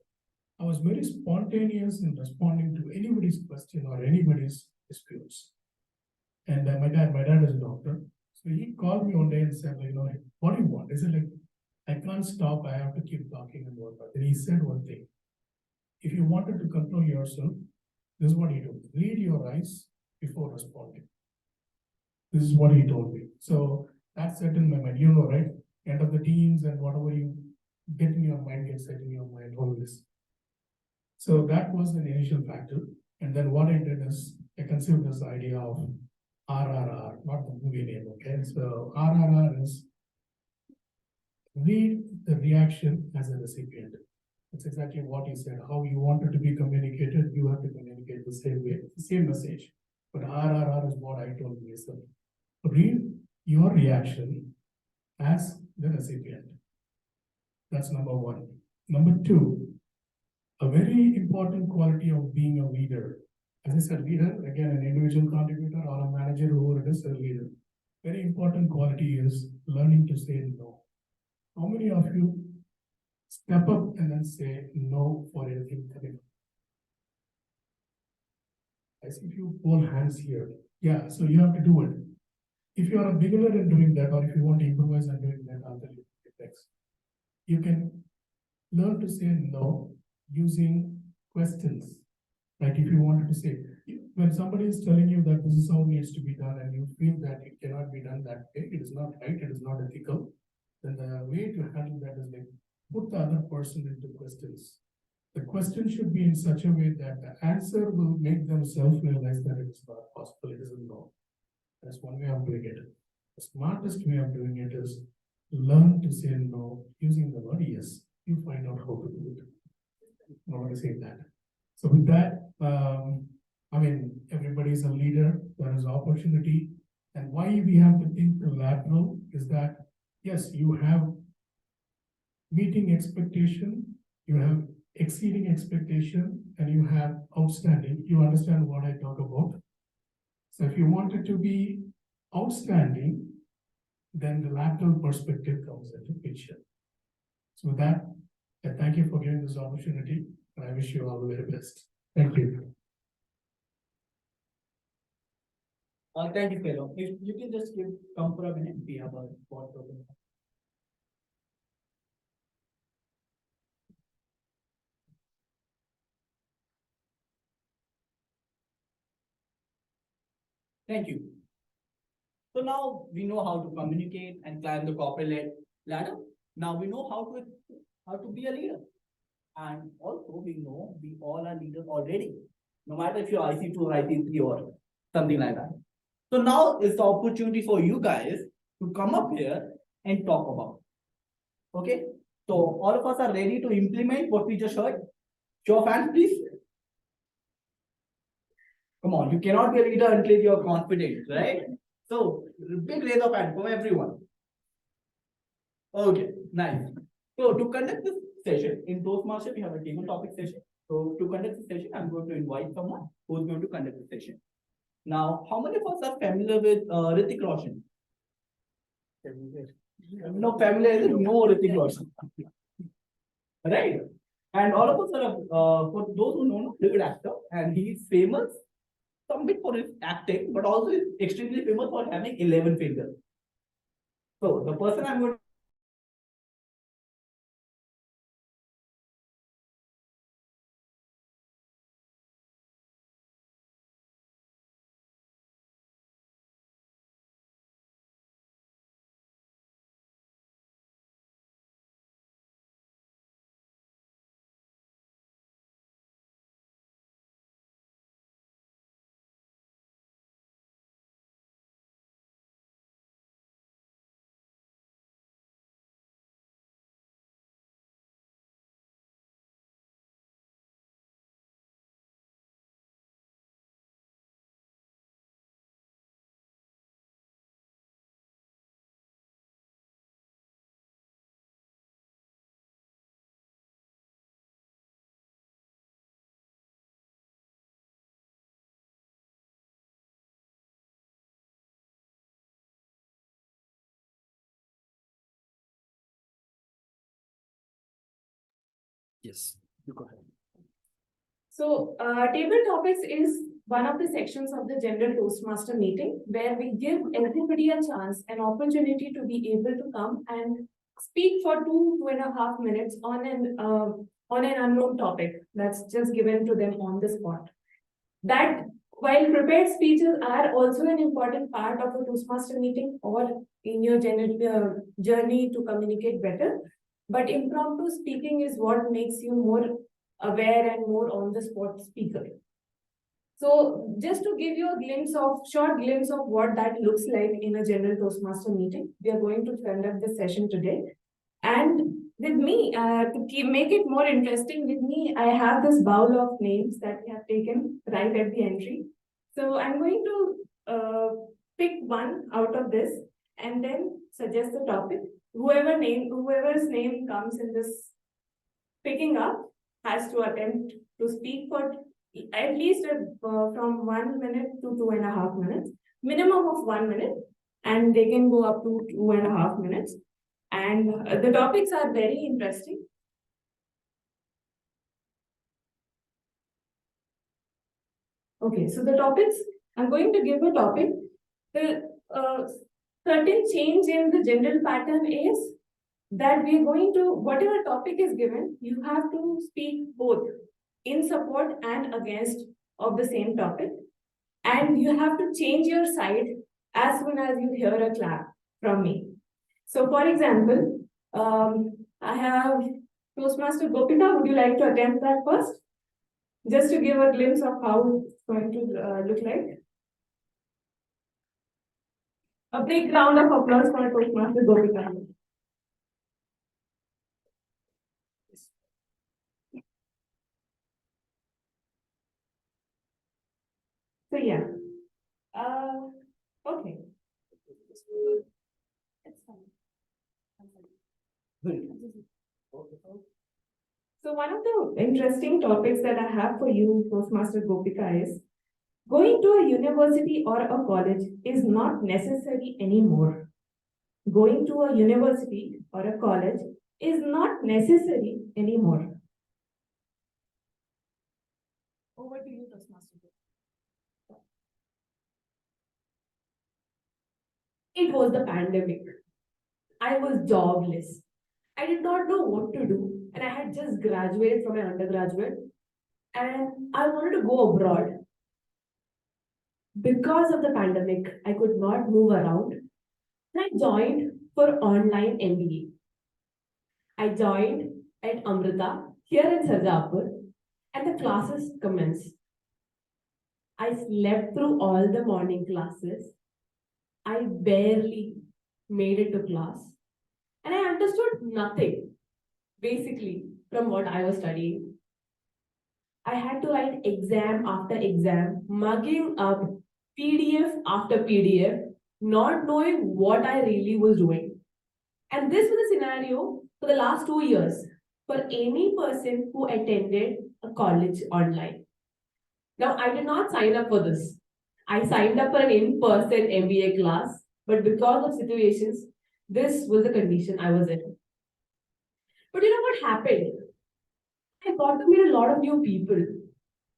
I was very spontaneous in responding to anybody's question or anybody's disputes. And my dad is a doctor. So he called me one day and said, what do you want? I said, I can't stop. I have to keep talking and whatnot. Then he said one thing. If you wanted to control yourself, this is what you do. Read your eyes before responding. This is what he told me. So that set in my mind, right? End of the teens and whatever you get in your mind gets set in your mind always. So that was an initial factor. And then what I did is I conceived this idea of RRR, not the movie name, okay? So RRR is read the reaction as a recipient. That's exactly what he said. How you want it to be communicated, you have to communicate the same way, the same message. But RRR is what I told myself. Read your reaction as the recipient. That's number one. Number two, a very important quality of being a leader. As I said, leader, again, an individual contributor or a manager, whoever it is, a leader. Very important quality is learning to say no. How many of you step up and then say no for anything coming? I see a few hold hands here. Yeah, so you have to do it. If you are a beginner in doing that, or if you want to improvise on doing that, I'll tell you next. You can learn to say no using questions. Like if you wanted to say, when somebody is telling you that this is how it needs to be done and you feel that it cannot be done that way, it is not right, it is not ethical, then the way to handle that is like put the other person into questions. The question should be in such a way that the answer will make them self-realize that it is not possible, it isn't wrong. That's one way of doing it. The smartest way of doing it is learn to say no using the word yes. You find out how to do it. I want to say that. So with that, everybody is a leader. There is opportunity. And why we have to think lateral is that, yes, you have meeting expectation, you have exceeding expectation, and you have outstanding. You understand what I talk about. So if you want it to be outstanding, then the lateral perspective comes into picture. So with that, I thank you for giving this opportunity, and I wish you all the very best. Thank you. Thank you, fellow. If you can just come for a minute, we have a board open. Thank you. So now we know how to communicate and climb the corporate ladder. Now we know how to be a leader. And also we know we all are leaders already, no matter if you're IC2 or IC3 or something like that. So now is the opportunity for you guys to come up here and talk about. Okay, so all of us are ready to implement what we just heard. Show of hands, please. Come on, you cannot be a leader until you're confident, right? So big raise of hand from everyone. Okay, nice. So to conduct this session in Toastmasters, we have a table topic session. So to conduct the session, I'm going to invite someone who's going to conduct the session. Now, how many of us are familiar with Hrithik Roshan? No, familiar, no Hrithik Roshan. Right? And all of us are, for those who know, good actor, and he's famous, some bit for his acting, but also is extremely famous for having 11 fingers. So the person I'm going to Yes, you go ahead. So, table topics is one of the sections of the General Toastmaster meeting where we give everybody a chance, an opportunity to be able to come and speak for 2.5 minutes on an unknown topic that's just given to them on the spot. That while prepared speeches are also an important part of a Toastmaster meeting or in your general journey to communicate better, but impromptu speaking is what makes you more aware and more on the spot speaker. So just to give you a short glimpse of what that looks like in a general Toastmaster meeting, we are going to conduct this session today. And with me, to make it more interesting, with me, I have this bowl of names that we have taken right at the entry. So I'm going to pick one out of this and then suggest the topic. Whoever's name comes in this picking up has to attempt to speak for at least from 1 minute to 2.5 minutes, minimum of 1 minute, and they can go up to 2.5 minutes. And the topics are very interesting. Okay, so the topics, I'm going to give a topic. The certain change in the general pattern is that we are going to, whatever topic is given, you have to speak both in support and against of the same topic. And you have to change your side as soon as you hear a clap from me. So for example, I have Toastmaster Gopika. Would you like to attempt that first? Just to give a glimpse of how it's going to look like. A big round of applause for Toastmaster Gopika. So yeah, okay. It's fine. So one of the interesting topics that I have for you, Toastmaster Gopika, is going to a university or a college is not necessary anymore. Going to a university or a college is not necessary anymore. Over to you, Toastmaster. It was the pandemic. I was jobless. I did not know what to do, and I had just graduated from my undergraduate, and I wanted to go abroad. because of the pandemic, I could not move around. And I joined for online MBA. I joined at Amrita here in Sarjapur, and the classes commenced. I slept through all the morning classes. I barely made it to class, and I understood nothing, basically, from what I was studying. I had to write exam after exam, mugging up PDF after PDF, not knowing what I really was doing. And this was a scenario for the last 2 years for any person who attended a college online. Now, I did not sign up for this. I signed up for an in-person MBA class, but because of situations, this was the condition I was in. But you know what happened? I got to meet a lot of new people.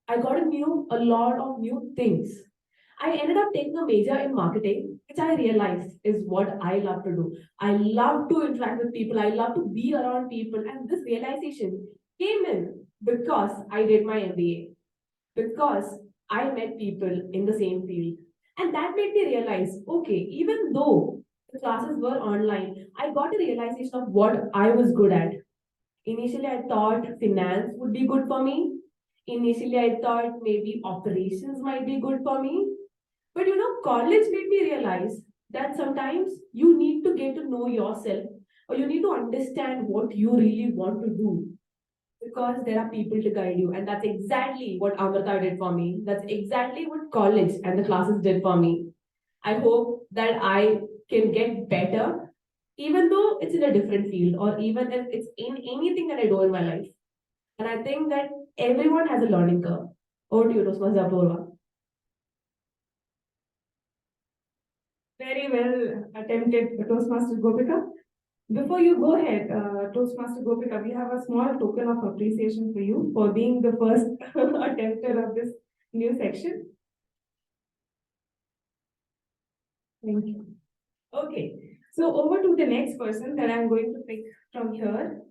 I got to know a lot of new things. I ended up taking a major in marketing, which I realized is what I love to do. I love to interact with people. I love to be around people. And this realization came in because I did my MBA, because I met people in the same field. And that made me realize, okay, even though the classes were online, I got a realization of what I was good at. Initially, I thought finance would be good for me. Initially, I thought maybe operations might be good for me. But you know, college made me realize that sometimes you need to get to know yourself, or you need to understand what you really want to do, because there are people to guide you. And that's exactly what Amrita did for me. That's exactly what college and the classes did for me. I hope that I can get better, even though it's in a different field, or even if it's in anything that I do in my life. And I think that everyone has a learning curve. Over to you, Toastmaster Apurva. Very well attempted, Toastmaster Gopika. Before you go ahead, Toastmaster Gopika, we have a small token of appreciation for you for being the first attempter of this new section. Thank you. Okay, so over to the next person that I'm going to pick from here.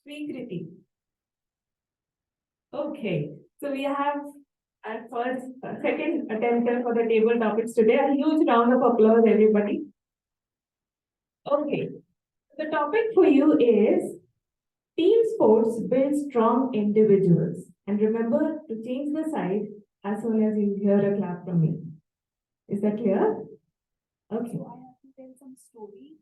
Sweekriti. Okay, so we have our second attempter for the table topics today. A huge round of applause, everybody. Okay, the topic for you is team sports build strong individuals. And remember to change the side as soon as you hear a clap from me. Is that clear? Okay. So I have to tell some story.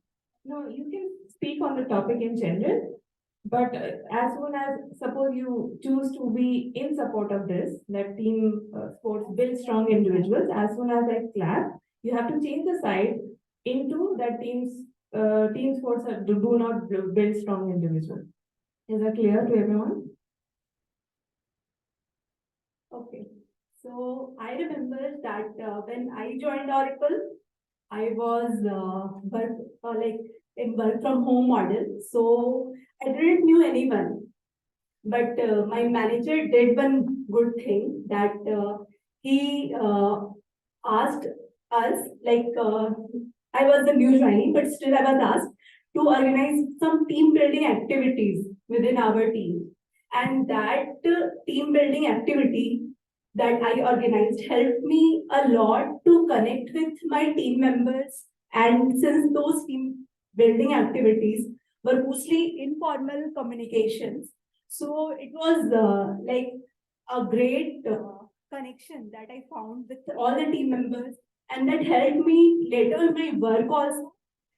No, you can speak on the topic in general, but as soon as, suppose you choose to be in support of this, that team sports build strong individuals, as soon as I clap, you have to change the side into that team sports do not build strong individuals. Is that clear to everyone? Okay. So I remember that when I joined Oracle, I was in work from home model. So I didn't knew anyone. But my manager did one good thing that he asked us, I was the new joinee, but still I was asked to organize some team building activities within our team. And that team building activity that I organized helped me a lot to connect with my team members. And since those team building activities were mostly informal communications, so it was like a great connection that I found with all the team members, and that helped me later in my work also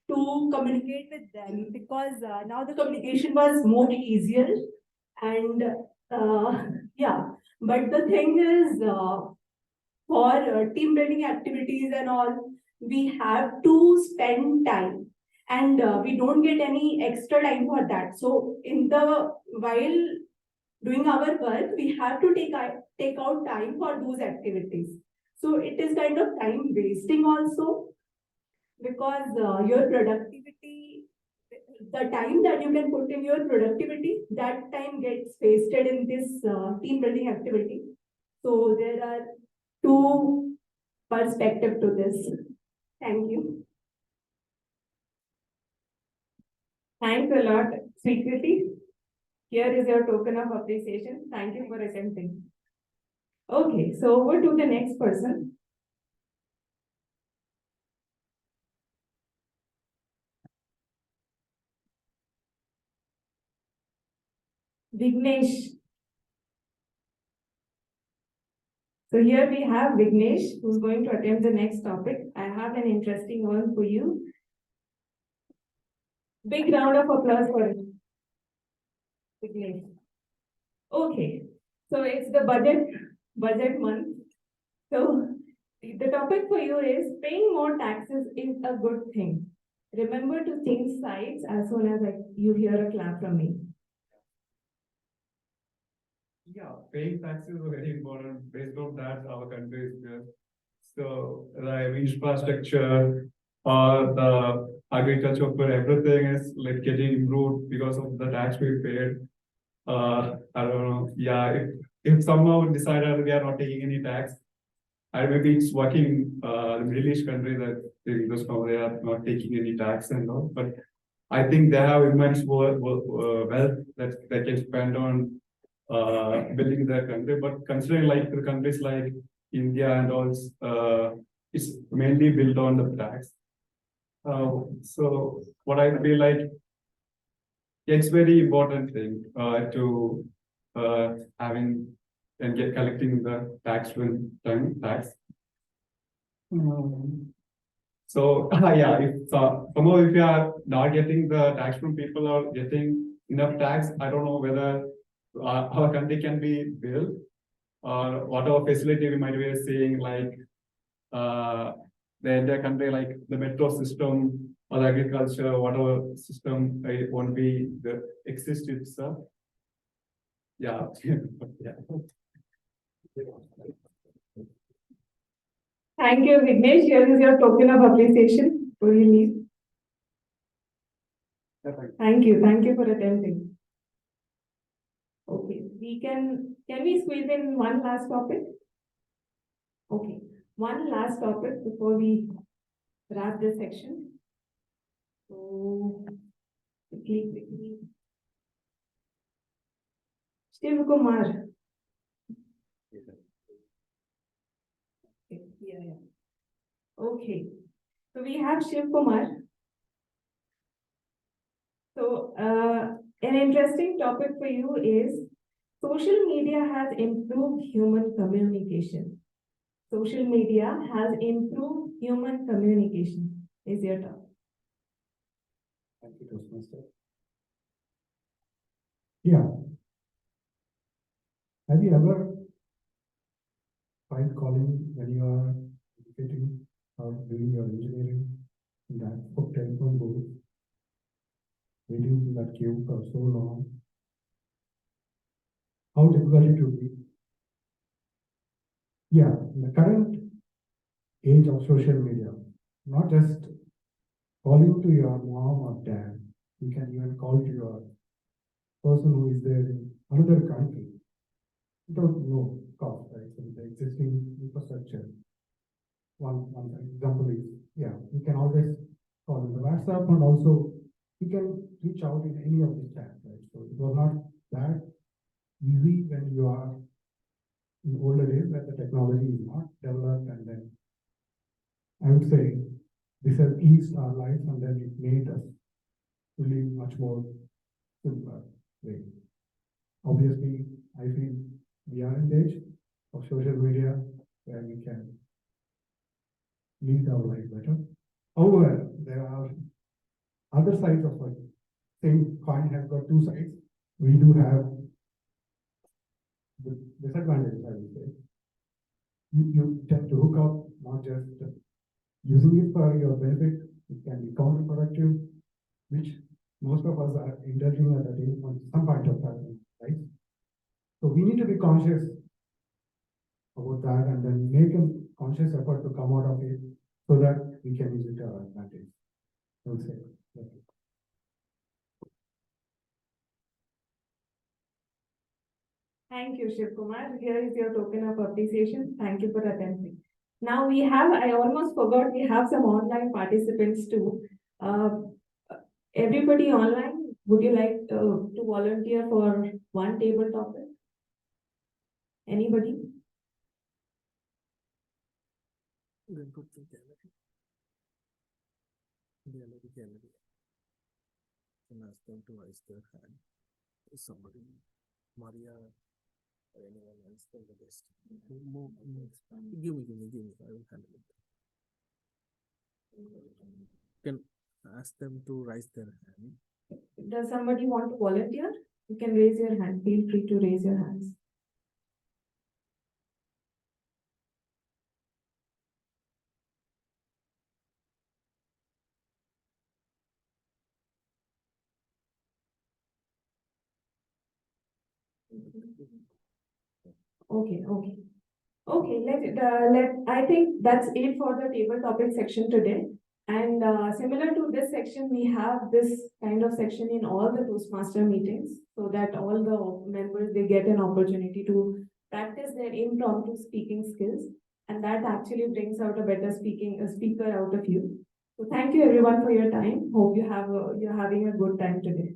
to communicate with them, because now the communication was more easier. And yeah, but the thing is, for team building activities and all, we have to spend time, and we don't get any extra time for that. So in the while doing our work, we have to take out time for those activities. So it is kind of time wasting also, because your productivity, the time that you can put in your productivity, that time gets wasted in this team building activity. So there are two perspectives to this. Thank you. Thanks a lot, Sweekriti. Here is your token of appreciation. Thank you for attempting. Okay, so over to the next person. Vignesh. So here we have Vignesh, who's going to attempt the next topic. I have an interesting one for you. Big round of applause for him. Vignesh. Okay, so it's the budget month. So the topic for you is paying more taxes is a good thing. Remember to change sides as soon as you hear a clap from me. Yeah, paying taxes are very important. Based on that, our country is good. So the infrastructure or the agriculture for everything is like getting improved because of the tax we paid. I don't know. Yeah, if somehow decided we are not taking any tax, and maybe it's working the Middle East countries that they are not taking any tax and all. But I think they have immense wealth that they can spend on building their country. But considering like the countries like India and all, it's mainly built on the tax. So what I feel like, it's very important thing to having and collecting the tax when time tax. So yeah, if somehow if you are not getting the tax from people or getting enough tax, I don't know whether our country can be built or whatever facility we might be seeing, like the entire country, like the metro system or the agriculture, whatever system, it won't be the exist itself. Yeah. Yeah. Thank you, Vignesh. Here is your token of appreciation. Before you leave. Thank you for attending. Okay, can we squeeze in one last topic? Okay, one last topic before we wrap this section. So, quickly. Shiv Kumar. Yeah. Okay, so we have Shiv Kumar. So, an interesting topic for you is social media has improved human communication. Social media has improved human communication. Is your topic. Thank you, Toastmaster. Yeah. Have you ever tried calling when you are educating or doing your engineering in that telephone booth, waiting in that queue for so long? How difficult it would be? Yeah, in the current age of social media, not just calling to your mom or dad, you can even call to your person who is there in another country without no cost, right? So the existing infrastructure. One example is, yeah, you can always call in the WhatsApp, and also you can reach out in any of the chats, right? So it was not that easy when you are in older days that the technology is not developed, and then I would say this has eased our lives and then it made us to live much more simpler way. Obviously, I feel we are in the age of social media where we can lead our life better. However, there are other sides of it. Same coin has got two sides. We do have the disadvantages, I would say. You tend to hook up, not just using it for your benefit. It can be counterproductive, which most of us are indulging at some point of time, right? So we need to be conscious about that and then make a conscious effort to come out of it so that we can use it to our advantage. I would say. Thank you, Shiv Kumar. Here is your token of appreciation. Thank you for attending. Now we have, I almost forgot, we have some online participants too. Everybody online, Would you like to volunteer for one table topic? Anybody? Then put the gallery. Gallery. And ask them to raise their hand. Somebody, Maria, or anyone else from the list. Give me. I will handle it. Can ask them to raise their hand. Does somebody want to volunteer? You can raise your hand. Feel free to raise your hands. Okay. I think that's it for the table topic section today. And similar to this section, we have this kind of section in all the Toastmaster meetings, so that all the members, they get an opportunity to practice their impromptu speaking skills, and that actually brings out a better speaker out of you. So thank you everyone for your time. Hope you're having a good time today.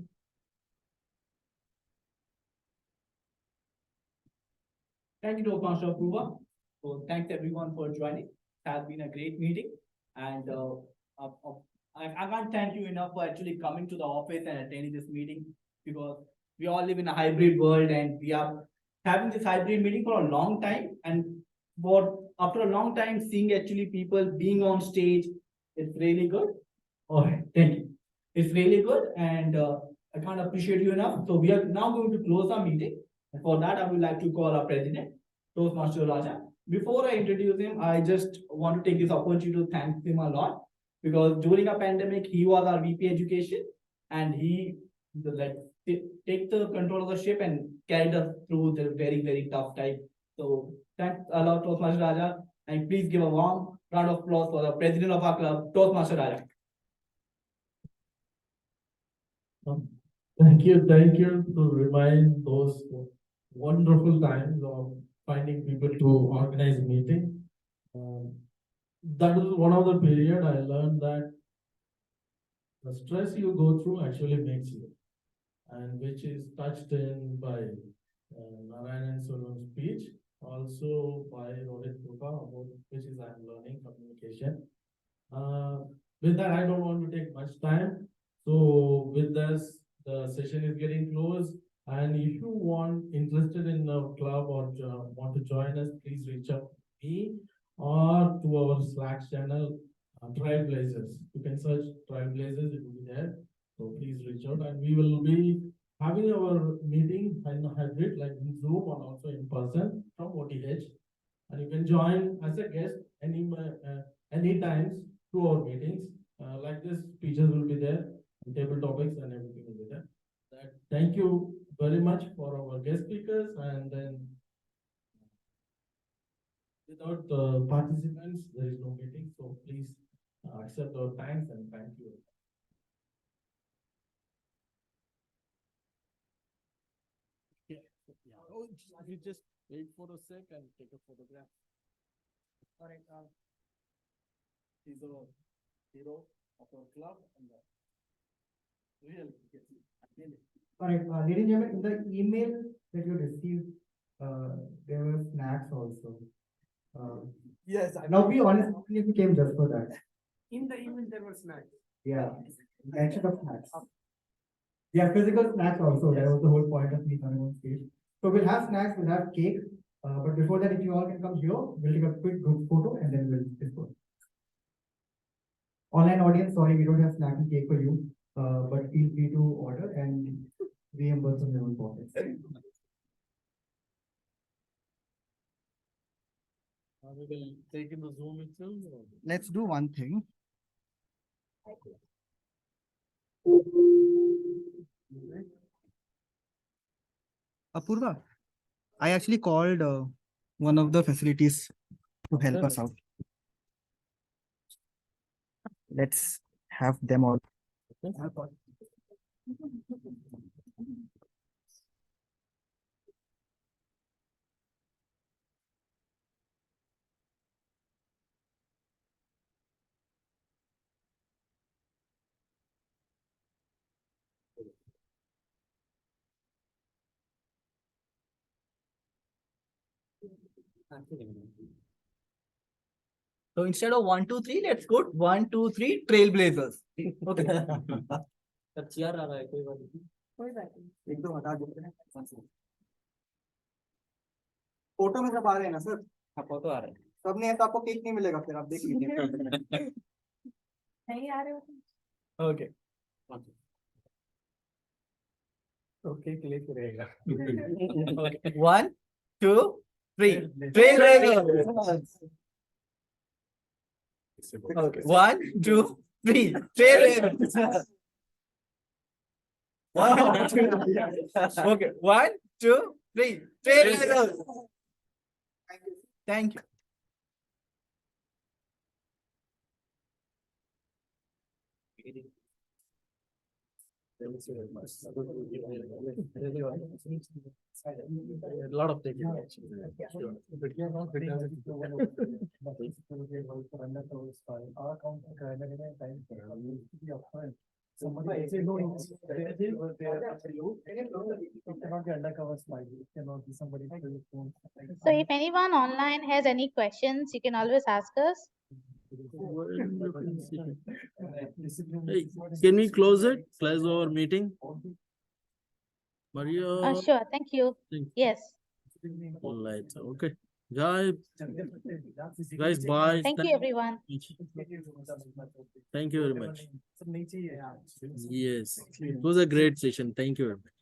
Thank you, Toastmaster Apurva. So thanks everyone for joining. It has been a great meeting, and I can't thank you enough for actually coming to the office and attending this meeting, because we all live in a hybrid world and we are having this hybrid meeting for a long time, and after a long time seeing actually people being on stage, it's really good. All right, thank you. It's really good, and I can't appreciate you enough. So we are now going to close our meeting. And for that, I would like to call our president, Toastmaster Raja. Before I introduce him, I just want to take this opportunity to thank him a lot, because during a pandemic, he was our VP Education, and he take the control of the ship and carried us through the very tough time. So thanks a lot, Toastmaster Raja, and please give a warm round of applause for the president of our club, Toastmaster Raja. Thank you to remind those wonderful times of finding people to organize meeting. That is one of the period I learned that the stress you go through actually makes you, and which is touched in by Narayan Solon's speech, also by Rohit Kuka, about which is I'm learning communication. With that, I don't want to take much time. So with this, the session is getting close. And if you interested in the club or want to join us, please reach out to me or to our Slack channel, Trailblazers. You can search Trailblazers, it will be there. So please reach out, and we will be having our meeting in hybrid, like in Zoom and also in person from OTH. And you can join as a guest any times to our meetings. Like this, speeches will be there, and table topics and everything will be there. Thank you very much for our guest speakers, and then without the participants, there is no meeting. So please accept our thanks and thank you. Oh, you just wait for a sec and take a photograph. All right. He's a hero of our club, and really, All right, ladies and gentlemen, in the email that you received, there were snacks also. Yes. Now be honest, how many of you came just for that? In the email, there were snacks. Yeah, mention of snacks. Yeah, physical snacks also. That was the whole point of me coming on stage. So we'll have snacks, we'll have cake. But before that, if you all can come here, we'll take a quick group photo and then we'll discuss. Online audience, sorry, we don't have snack and cake for you. But feel free to order and reimburse on your own pockets. We will take in the Zoom itself. Let's do one thing. Apurva, I actually called one of the facilities to help us out. Let's have them all. So instead of 1, 2, 3, let's go 1, 2, 3 Trailblazers. Okay. Photo में सब आ रहे हैं ना sir? हाँ, photo आ रहा है। सब नहीं है तो आपको केक नहीं मिलेगा, फिर आप देख लीजिए। नहीं आ रहे हो? Okay. ओके क्लिक रहेगा। Okay. 1, 2, 3 Trailblazers. Okay. 1, 2, 3 Trailblazers. Okay. 1, 2, 3 Trailblazers. Thank you. A lot of things. Somebody say no, cannot be undercover smile. It cannot be somebody. So if anyone online has any questions, you can always ask us. Hey, can we close it? Close our meeting? Maria. Sure, thank you. Yes. All right, okay. Guys, bye. Thank you, everyone. Thank you very much. Yes, it was a great session. Thank you very much.